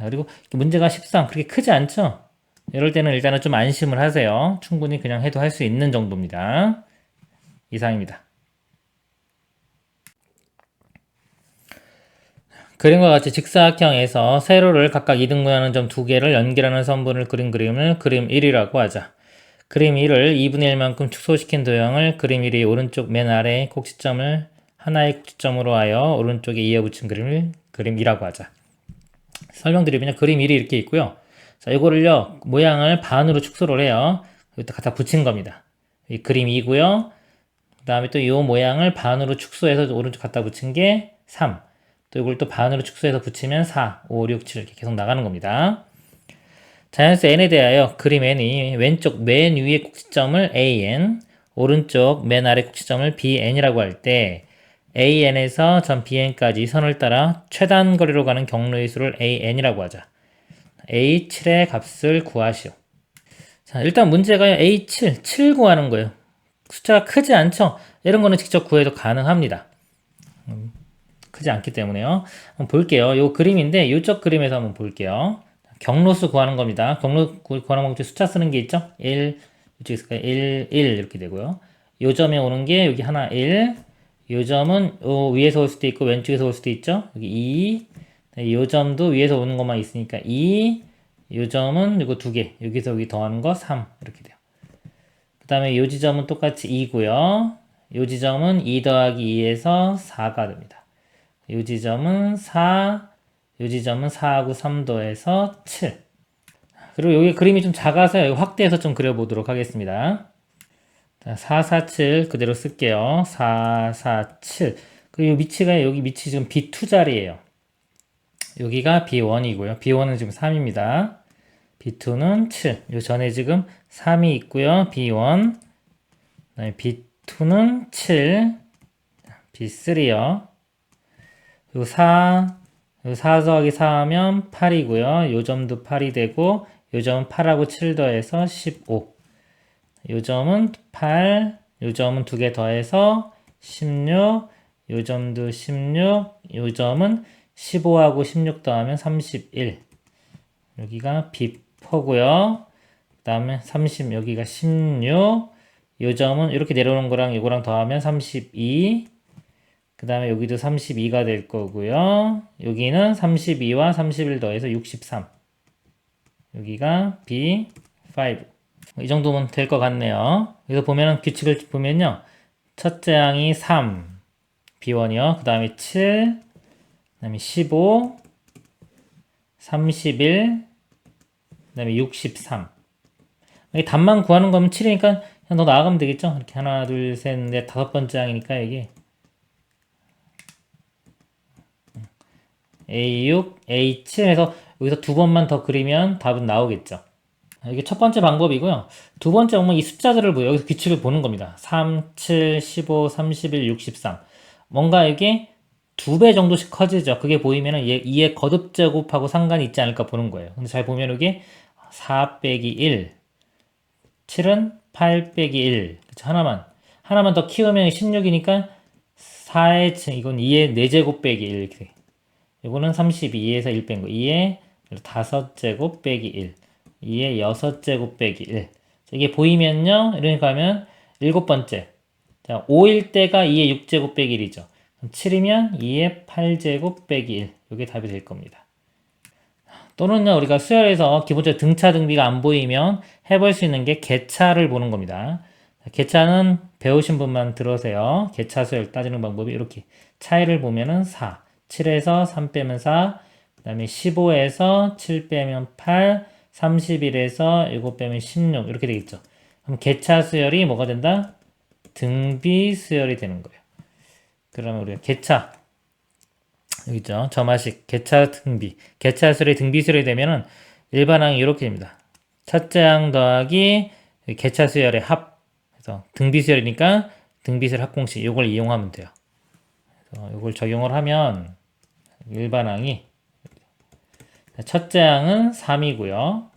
그리고 문제가 13 그렇게 크지 않죠? 이럴 때는 일단은 좀 안심을 하세요. 충분히 그냥 해도 할 수 있는 정도입니다. 이상입니다. 그림과 같이 직사각형에서 세로를 각각 2등분하는 점 2개를 연결하는 선분을 그린 그림을 그림 1이라고 하자. 그림 1을 2분의 1만큼 축소시킨 도형을 그림 1이 오른쪽 맨 아래 꼭지점을 하나의 꼭지점으로 하여 오른쪽에 이어붙인 그림을 그림 2라고 하자. 설명드리면 그림 1이 이렇게 있고요. 자, 이거를요, 모양을 반으로 축소를 해요. 여기다 갖다 붙인 겁니다. 이 그림 2고요. 그 다음에 또 이 모양을 반으로 축소해서 오른쪽 갖다 붙인 게 3. 또 이걸 또 반으로 축소해서 붙이면 4, 5, 6, 7 이렇게 계속 나가는 겁니다. 자연수 n에 대하여 그림 n이 왼쪽 맨 위의 꼭지점을 an, 오른쪽 맨 아래 꼭지점을 bn이라고 할 때 an에서 점 bn까지 선을 따라 최단 거리로 가는 경로의 수를 an이라고 하자. a7의 값을 구하시오. 자, 일단 문제가 a7, 7 구하는 거예요. 숫자가 크지 않죠? 이런 거는 직접 구해도 가능합니다. 크지 않기 때문에요. 한번 볼게요. 요 그림인데 이쪽 그림에서 한번 볼게요. 경로수 구하는 겁니다. 경로 구하는 방법에 숫자 쓰는 게 있죠? 1, 이쪽에 있을까요? 1, 1 이렇게 되고요. 요 점에 오는 게 여기 하나 1, 요 점은 위에서 올 수도 있고 왼쪽에서 올 수도 있죠? 여기 2, 요 점도 위에서 오는 것만 있으니까 2, 요 점은 이거 2개, 여기서 여기 더하는 거 3 이렇게 돼요. 그 다음에 요 지점은 똑같이 2고요. 요 지점은 2 더하기 2에서 4가 됩니다. 요 지점은 4, 요 지점은 4하고 3 더해서 7. 그리고 여기 그림이 좀 작아서 여기 확대해서 좀 그려보도록 하겠습니다. 자, 4, 4, 7 그대로 쓸게요. 4, 4, 7. 그리고 위치가 여기 위치 지금 B2 자리예요. 여기가 B1이고요. B1은 지금 3입니다. B2는 7. 요 전에 지금 3이 있고요. B1. 그다음에 B2는 7. B3요. 그리고 4 더하기 4 하면 8이고요. 요 점도 8이 되고 요 점은 8하고 7 더해서 15. 요 점은 8, 요 점은 2개 더해서 16, 요 점도 16, 요 점은 15하고 16 더하면 31. 여기가 B4고요. 그 다음에 30, 여기가 16, 요 점은 이렇게 내려오는 거랑 이거랑 더하면 32. 그 다음에 여기도 32가 될 거고요. 여기는 32와 31 더해서 63. 여기가 B5. 이 정도면 될 것 같네요. 여기서 보면은 규칙을 보면요. 첫째 항이 3, B1이요. 그 다음에 7, 그 다음에 15, 31, 그 다음에 63. 여기 답만 구하는 거면 7이니까 그냥 더 나아가면 되겠죠? 이렇게 하나, 둘, 셋, 넷, 다섯 번째 항이니까 이게 A6, A7 해서 여기서 두 번만 더 그리면 답은 나오겠죠. 이게 첫 번째 방법이고요. 두 번째 방법은 이 숫자들을 보여. 여기서 규칙을 보는 겁니다. 3, 7, 15, 31, 63. 뭔가 이게 2배 정도씩 커지죠. 그게 보이면은 얘의 거듭 제곱하고 상관이 있지 않을까 보는 거예요. 근데 잘 보면 이게 4 빼기 1, 7은 8 빼기 1. 그쵸? 하나만 더 키우면 16이니까 4의 이건 2의 4제곱 빼기 1 이렇게 돼. 이거는 32에서 1 뺀 거. 2의 5제곱 빼기 1. 2의 6제곱 빼기 1. 이게 보이면요. 이러니까 하면 일곱 번째. 자, 5일 때가 2의 6제곱 빼기 1이죠. 7이면 2의 8제곱 빼기 1. 이게 답이 될 겁니다. 또는요, 우리가 수열에서 기본적으로 등차 등비가 안 보이면 해볼 수 있는 게 개차를 보는 겁니다. 개차는 배우신 분만 들으세요. 개차 수열 따지는 방법이 이렇게. 차이를 보면은 4. 7에서 3 빼면 4. 그 다음에 15에서 7 빼면 8. 31에서 7 빼면 16. 이렇게 되겠죠. 그럼 개차 수열이 뭐가 된다? 등비 수열이 되는 거예요. 그러면 우리가 개차. 여기 있죠. 점화식, 개차 등비. 개차 수열이 등비 수열이 되면은 일반항이 이렇게 됩니다. 첫째 항 더하기 개차 수열의 합. 그래서 등비 수열이니까 등비 수열 합공식. 이걸 이용하면 돼요. 그래서 이걸 적용을 하면 일반항이 첫째 항은 3이고요.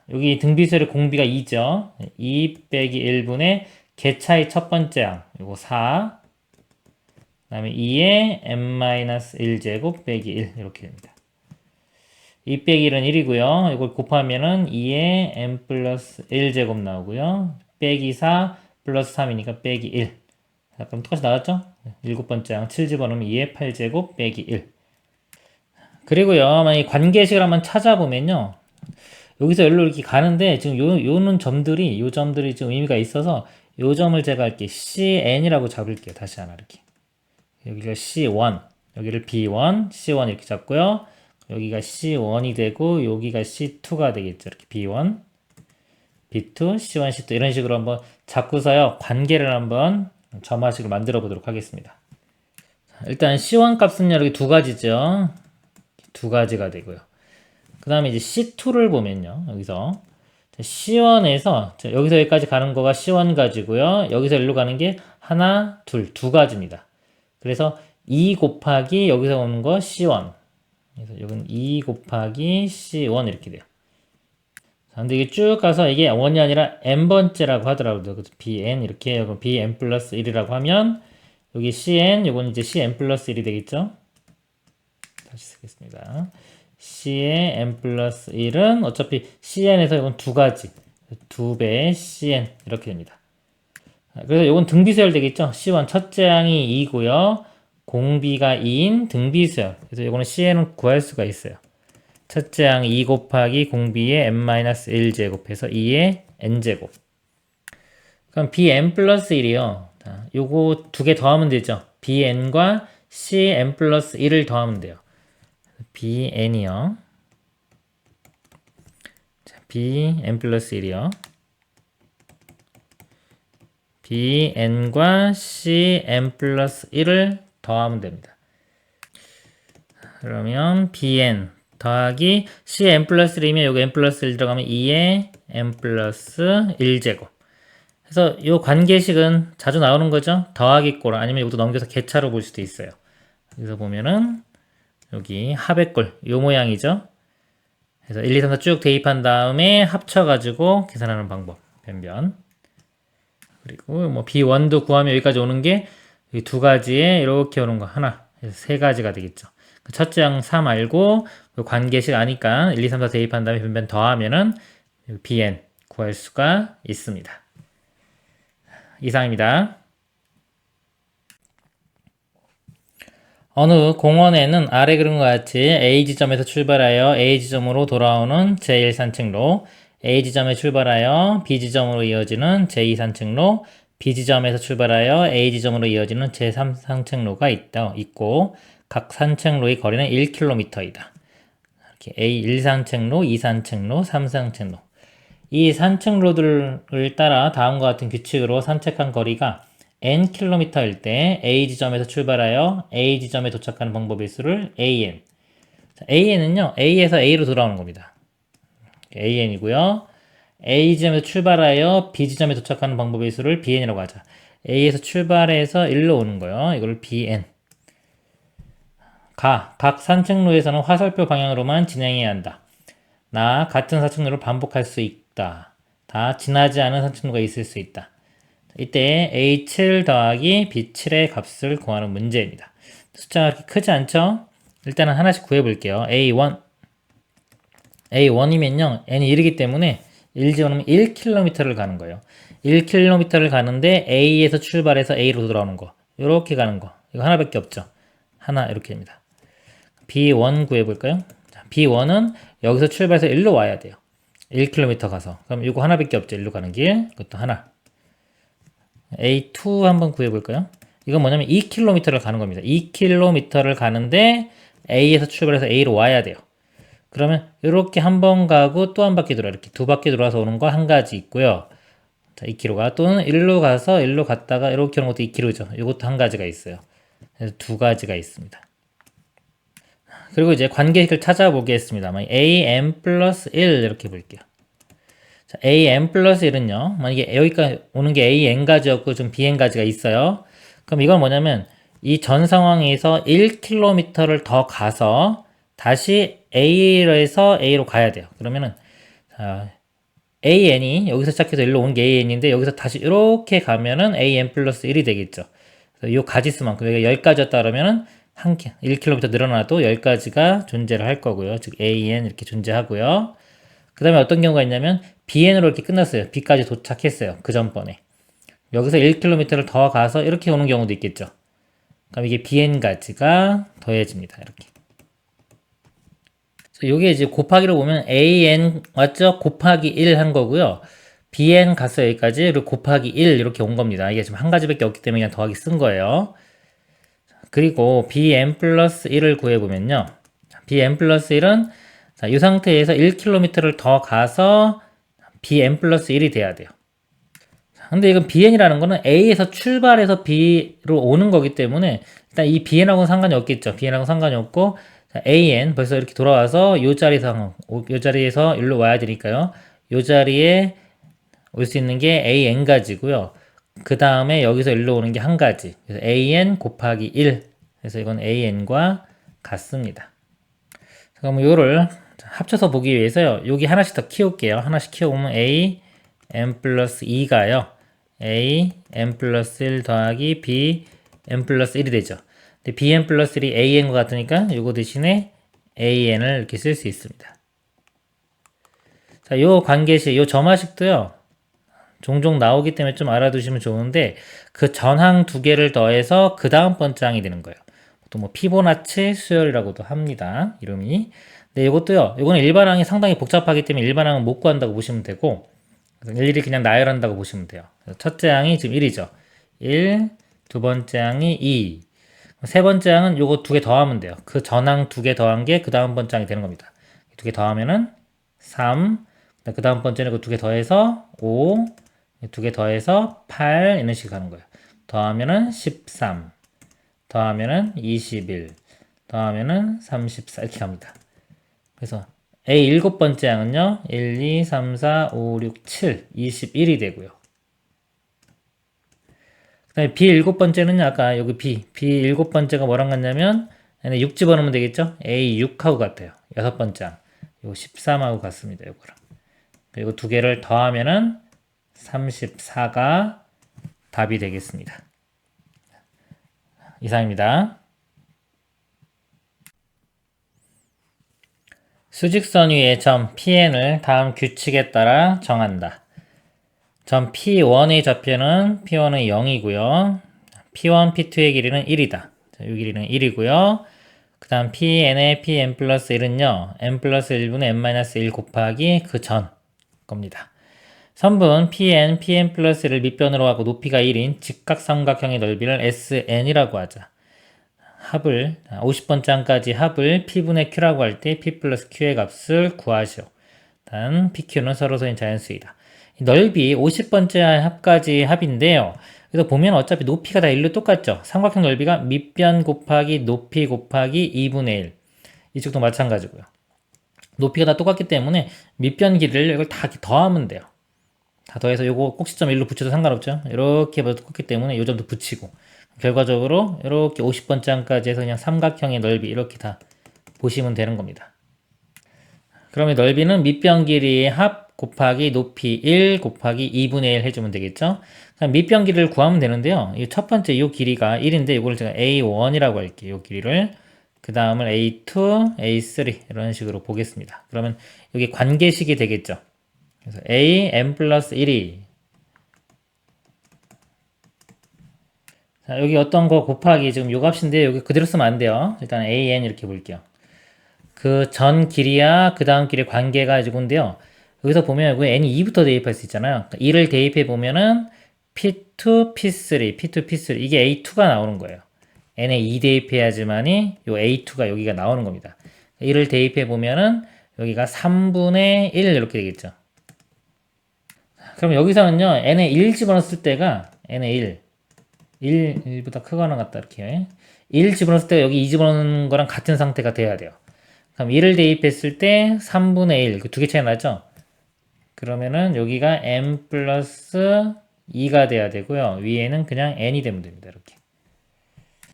여기 등비수열의 공비가 2죠. 2 빼기 1분의 개차의 첫 번째 항. 이거 4. 그 다음에 2의 n-1제곱 빼기 1. 이렇게 됩니다. 2 빼기 1은 1이고요. 이걸 곱하면은 2의 n 플러스 1제곱 나오고요. 빼기 4 플러스 3이니까 빼기 1. 자, 그럼 똑같이 나왔죠? 일곱 번째 항 7 집어넣으면 2의 8제곱 빼기 1. 그리고요, 만약 관계식을 한번 찾아보면요. 여기서 여기로 이렇게 가는데, 지금 요 점들이 좀 의미가 있어서, 요 점을 제가 이렇게 CN이라고 잡을게요. 다시 하나 이렇게. 여기가 C1. 여기를 B1, C1 이렇게 잡고요. 여기가 C1이 되고 여기가 C2가 되겠죠. 이렇게 B1, B2, C1, C2 이런 식으로 한번 잡고서요. 관계를 한번 점화식을 만들어 보도록 하겠습니다. 일단 C1 값은 여기 두 가지죠. 두 가지가 되고요. 그 다음에 이제 C2를 보면요. 여기서 C1에서 여기서 여기까지 가는 거가 C1 가지고요. 여기서 여기로 가는 게 하나, 둘, 두 가지입니다. 그래서 2 곱하기 여기서 오는 거 C1. 그래서 여기는 2 곱하기 C1 이렇게 돼요. 자, 근데 이게 쭉 가서 이게 1이 아니라 n번째라고 하더라고요. 그래서 bn 이렇게 여기 bn 플러스 1이라고 하면 여기 cn 요건 이제 cn 플러스 1이 되겠죠. 다시 쓰겠습니다. c의 n 플러스 1은 어차피 cn에서 이건 두 가지 2배 cn 이렇게 됩니다. 그래서 이건 등비수열 되겠죠. C1 첫째 항이 2고요. 공비가 2인 등비수열. 그래서 이거는 cn은 구할 수가 있어요. 첫째 항 2 곱하기 공비의 n-1제곱해서 2의 n제곱. 그럼 bn 플러스 1이요. 자, 요거 두 개 더하면 되죠. bn과 cn 플러스 1을 더하면 돼요. bn이요. 자, bn 플러스 1이요. bn과 cn 플러스 1을 더하면 됩니다. 그러면 bn 더하기 cn 플러스 1이면 여기 n 플러스 1 들어가면 2의 n 플러스 1제곱. 그래서 이 관계식은 자주 나오는 거죠. 더하기 꼴 아니면 이것도 넘겨서 개차로 볼 수도 있어요. 여기서 보면은 여기 합의 꼴 요 모양이죠. 그래서 1, 2, 3, 4 쭉 대입한 다음에 합쳐가지고 계산하는 방법. 변변. 그리고 뭐 B1도 구하면 여기까지 오는 게 이 두 가지에 이렇게 오는 거 하나. 그래서 세 가지가 되겠죠. 첫째 항 3 알고 관계식 아니까 1, 2, 3, 4 대입한 다음에 변변 더하면은 bn 구할 수가 있습니다. 이상입니다. 어느 공원에는 아래 그림과 같이 A 지점에서 출발하여 A 지점으로 돌아오는 제1산책로, A 지점에 출발하여 B 지점으로 이어지는 제2산책로, B 지점에서 출발하여 A 지점으로 이어지는 제3산책로가 있고 각 산책로의 거리는 1km이다. 이렇게 A1산책로, 2산책로, 3산책로. 이 산책로들을 따라 다음과 같은 규칙으로 산책한 거리가 nkm일 때 A 지점에서 출발하여 A 지점에 도착하는 방법의 수를 AN. 자, AN은요, A에서 A로 돌아오는 겁니다. AN이고요. A 지점에서 출발하여 B 지점에 도착하는 방법의 수를 BN이라고 하자. A에서 출발해서 1로 오는 거예요. 이걸 BN. 각 산책로에서는 화살표 방향으로만 진행해야 한다. 같은 산책로를 반복할 수 있다. 다 지나지 않은 산책로가 있을 수 있다. 이때 A7 더하기 B7의 값을 구하는 문제입니다. 숫자가 그렇게 크지 않죠? 일단은 하나씩 구해볼게요. A1. A1이면요. n이 1이기 때문에 1지원하면 1km를 가는 거예요. 1km를 가는데 A에서 출발해서 A로 돌아오는 거. 이렇게 가는 거. 이거 하나밖에 없죠. 하나 이렇게 됩니다. B1 구해볼까요? 자, B1은 여기서 출발해서 1로 와야 돼요. 1km 가서. 그럼 이거 하나밖에 없죠. 1로 가는 길. 그것도 하나. A2 한번 구해볼까요? 이건 뭐냐면 2km를 가는 겁니다. 2km를 가는데 A에서 출발해서 A로 와야 돼요. 그러면 이렇게 한 번 가고 또 한 바퀴 돌아. 이렇게 두 바퀴 돌아서 오는 거 한 가지 있고요. 자, 2km가 또는 1로 가서 1로 갔다가 이렇게 오는 것도 2km죠. 이것도 한 가지가 있어요. 그래서 두 가지가 있습니다. 그리고 이제 관계식을 찾아보겠습니다. AN 플러스 1 이렇게 볼게요. 자, AN 플러스 1은요. 만약에 여기까지 오는 게 AN까지였고 좀 BN까지가 있어요. 그럼 이건 뭐냐면 이 전 상황에서 1km를 더 가서 다시 A에서 A로 가야 돼요. 그러면은 AN이 여기서 시작해서 일로 온 게 AN인데 여기서 다시 이렇게 가면은 AN 플러스 1이 되겠죠. 그래서 이 가지수만큼 여기가 10가지였다 그러면은 1km 늘어나도 10가지가 존재를 할 거고요. 즉 AN 이렇게 존재하고요. 그 다음에 어떤 경우가 있냐면 BN으로 이렇게 끝났어요. B까지 도착했어요. 그 전번에. 여기서 1km를 더 가서 이렇게 오는 경우도 있겠죠. 그럼 이게 BN까지가 더해집니다. 이렇게. 요게 이제 곱하기로 보면 AN 맞죠? 곱하기 1 한 거고요. BN 갔어요. 여기까지. 그리고 곱하기 1 이렇게 온 겁니다. 이게 지금 한 가지밖에 없기 때문에 그냥 더하기 쓴 거예요. 그리고 bn 플러스 1을 구해보면요. bn 플러스 1은 자, 이 상태에서 1km를 더 가서 bn 플러스 1이 돼야 돼요. 근데 이건 bn이라는 거는 a에서 출발해서 b로 오는 거기 때문에 일단 이 bn하고는 상관이 없겠죠. bn하고는 상관이 없고 자, an 벌써 이렇게 돌아와서 요 자리에서 일로 와야 되니까요. 요 자리에 올 수 있는 게 an 가지고요. 그 다음에 여기서 일로 오는 게 한 가지. 그래서 an 곱하기 1. 그래서 이건 an과 같습니다. 그럼 요를 합쳐서 보기 위해서요. 여기 하나씩 더 키울게요. 하나씩 키워보면 a n 플러스 2가요. a n 플러스 1 더하기 b n 플러스 1이 되죠. 근데 b n 플러스 1이 a n과 같으니까 요거 대신에 a n을 이렇게 쓸 수 있습니다. 자, 요 관계식, 요 점화식도요. 종종 나오기 때문에 좀 알아두시면 좋은데 그 전항 두 개를 더해서 그 다음 번째 항이 되는 거예요. 또 뭐 피보나치 수열이라고도 합니다. 이름이. 근데 이것도요. 이거는 일반항이 상당히 복잡하기 때문에 일반항은 못 구한다고 보시면 되고 일일이 그냥 나열한다고 보시면 돼요. 첫째 항이 지금 1이죠. 1, 두 번째 항이 2. 세 번째 항은 요거 두 개 더하면 돼요. 그 전항 두 개 더한 게 그 다음 번째 항이 되는 겁니다. 두 개 더하면은 3, 그 다음 번째는 그 두 개 더해서 5, 두 개 더해서 8 이런 식으로 가는 거예요. 더하면은 13, 더하면은 21, 더하면은 34 이렇게 갑니다. 그래서 A 일곱 번째 항은요. 1, 2, 3, 4, 5, 6, 7, 21이 되고요. 그 다음에 B 일곱 번째는요. 아까 여기 B 일곱 번째가 뭐랑 같냐면 6 집어넣으면 되겠죠? A 6하고 같아요. 여섯 번째 항. 이거 13하고 같습니다. 요거랑. 그리고 두 개를 더하면은 34가 답이 되겠습니다. 이상입니다. 수직선 위의 점 Pn을 다음 규칙에 따라 정한다. 점 P1의 좌표는 P1은 0이고요. P1, P2의 길이는 1이다. 자, 이 길이는 1이고요. 그 다음 Pn의 Pn 플러스 1은요. n 플러스 1분의 n-1 곱하기 그 전 겁니다. 선분 Pn, Pn 플러스 1을 밑변으로 하고 높이가 1인 직각삼각형의 넓이를 Sn이라고 하자. 합을 50번째 항까지 합을 P분의 Q라고 할 때 P 플러스 Q의 값을 구하시오. 단 PQ는 서로서인 자연수이다. 넓이 50번째 합까지 합인데요. 그래서 보면 어차피 높이가 다 1로 똑같죠. 삼각형 넓이가 밑변 곱하기 높이 곱하기 2분의 1. 이쪽도 마찬가지고요. 높이가 다 똑같기 때문에 밑변 길이를 이걸 다 더하면 돼요. 다 더해서 요거 꼭지점 1로 붙여도 상관없죠. 이렇게 해봐도 똑같기 때문에 요 점도 붙이고 결과적으로 이렇게 50번째 항까지 해서 그냥 삼각형의 넓이 이렇게 다 보시면 되는 겁니다. 그러면 넓이는 밑변 길이의 합 곱하기 높이 1 곱하기 2분의 1 해주면 되겠죠. 밑변 길이를 구하면 되는데요. 이 첫 번째 이 길이가 1인데 이걸 제가 A1이라고 할게요. 이 길이를. 그 다음을 A2, A3 이런 식으로 보겠습니다. 그러면 여기 관계식이 되겠죠. 그래서 A, n 플러스 1이 자, 여기 어떤 거 곱하기 지금 요 값인데 여기 그대로 쓰면 안 돼요. 일단 an 이렇게 볼게요. 그 전 길이야 그 다음 길의 관계가 이건데요. 여기서 보면 여기 n이 2부터 대입할 수 있잖아요. 2를 대입해 보면은 p2, p3, p2, p3 이게 a2가 나오는 거예요. n에 2 대입해야지만이 요 a2가 여기가 나오는 겁니다. 1을 대입해 보면은 여기가 3분의 1 이렇게 되겠죠. 그럼 여기서는요 n에 1 집어넣었을 때가 n에 1보다 크거나 같다 이렇게 1 집어넣었을 때 여기 2 집어넣는 거랑 같은 상태가 돼야 돼요. 그럼 1을 대입했을 때 3분의 1 그 두 개 차이 나죠? 그러면은 여기가 n 플러스 2가 돼야 되고요. 위에는 그냥 n이 되면 됩니다. 이렇게.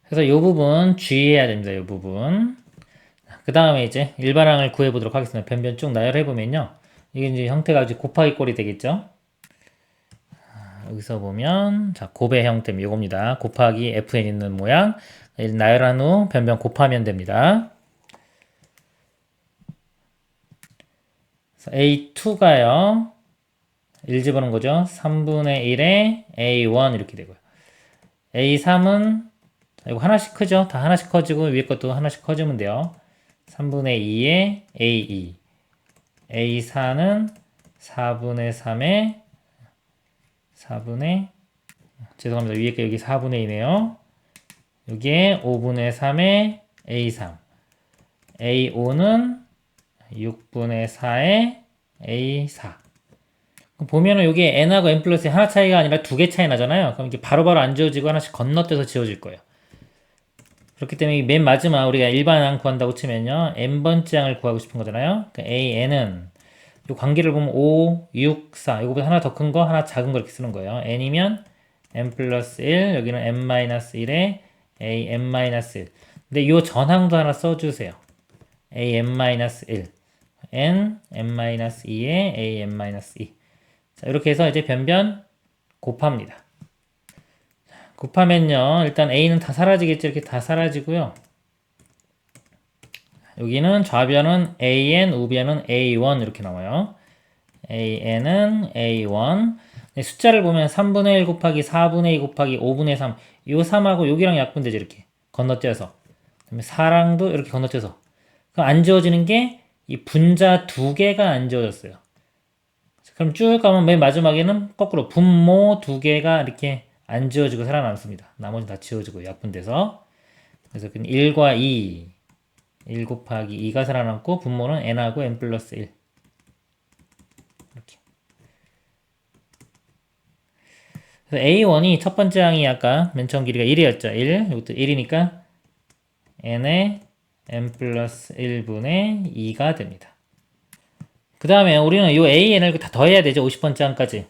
그래서 이 부분 주의해야 됩니다. 이 부분. 그 다음에 이제 일반항을 구해보도록 하겠습니다. 변변 쭉 나열해보면요. 이게 이제 형태가 이제 곱하기 꼴이 되겠죠? 여기서 보면 자 곱의 형태는 이겁니다. 곱하기 fn 있는 모양 나열한 후 변변 곱하면 됩니다. A2가요 1 집어넣은 거죠. 3분의 1에 A1 이렇게 되고요. A3은 이거 하나씩 크죠. 다 하나씩 커지고 위에 것도 하나씩 커지면 돼요. 3분의 2에 A2 A4는 4분의 3에 4분의 죄송합니다. 위에 게 여기 4분의 2네요. 여기에 5분의 3의 A3. A5는 6분의 4의 A4. 보면은 여기에 n하고 n 플러스 하나 차이가 아니라 두 개 차이 나잖아요. 그럼 이게 바로바로 안 지워지고 하나씩 건너뛰어서 지워질 거예요. 그렇기 때문에 맨 마지막 우리가 일반항 구한다고 치면요. n번째 항을 구하고 싶은 거잖아요. 그러니까 an은 이 관계를 보면 5, 6, 4 이거보다 하나 더 큰 거, 하나 작은 거 이렇게 쓰는 거예요. n이면 n 플러스 1, 여기는 n 마이너스 1에 a n 마이너스 1. 근데 이 전항도 하나 써주세요. a n 마이너스 1, n 마이너스 2에 a n 마이너스 2. 자, 이렇게 해서 이제 변변 곱합니다. 곱하면요, 일단 a는 다 사라지겠죠. 이렇게 다 사라지고요. 여기는 좌변은 an, 우변은 a1 이렇게 나와요. an은 a1. 숫자를 보면 3분의 1 곱하기 4분의 2 곱하기 5분의 3. 이 3하고 여기랑 약분되죠. 이렇게 건너뛰어서. 그다음에 4랑도 이렇게 건너뛰어서. 그럼 안 지워지는 게 이 분자 두 개가 안 지워졌어요. 그럼 쭉 가면 맨 마지막에는 거꾸로 분모 두 개가 이렇게 안 지워지고 살아남습니다. 나머지 다 지워지고 약분돼서. 그래서 1과 2, 1 곱하기 2가 살아남고 분모는 n하고 n 플러스 1. 이렇게. 그래서 A1이 첫 번째 항이 아까 맨 처음 길이가 1이었죠. 1. 이것도 1이니까 n에 n 플러스 1분의 2가 됩니다. 그 다음에 우리는 이 an을 다 더해야 되죠. 50번째 항까지.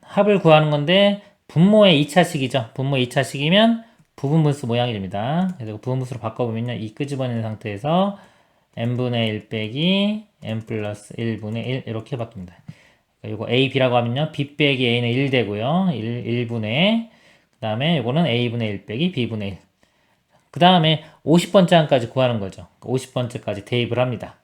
합을 구하는 건데 분모의 2차식이죠. 분모 2차식이면 부분분수 모양이 됩니다. 그래서 부분분수로 바꿔보면요. 이 끄집어내는 상태에서 n분의 1 빼기 n 플러스 1분의 1 이렇게 바뀝니다. 이거 a, b라고 하면요. b 빼기 a는 1 되고요. 1분의 그 다음에 이거는 a분의 1 빼기 b분의 1. 그 다음에 50번째 항까지 구하는 거죠. 50번째까지 대입을 합니다.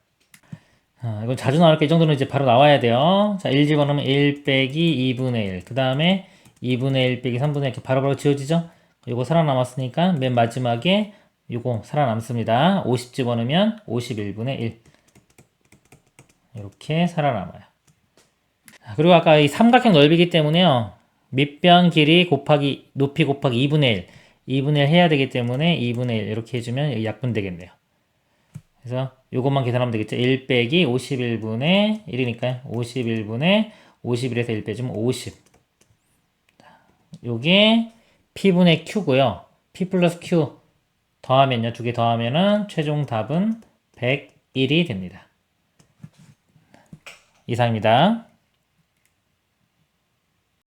이건 자주 나올 게 이 정도는 이제 바로 나와야 돼요. 자, 1 집어넣으면 1 빼기 2분의 1. 그 다음에 2분의 1 빼기 3분의 1 이렇게 바로바로 지워지죠? 요거 살아남았으니까 맨 마지막에 요거 살아남습니다. 50 집어넣으면 51분의 1. 이렇게 살아남아요. 그리고 아까 이 삼각형 넓이기 때문에요. 밑변 길이 곱하기 높이 곱하기 2분의 1. 2분의 1 해야 되기 때문에 2분의 1 이렇게 해주면 약분되겠네요. 그래서 요것만 계산하면 되겠죠. 1 빼기 51분의 1이니까 51분의 51에서 1 빼주면 50. 요게 P분의 Q고요. P 플러스 Q 더하면요. 두 개 더하면은 최종 답은 101이 됩니다. 이상입니다.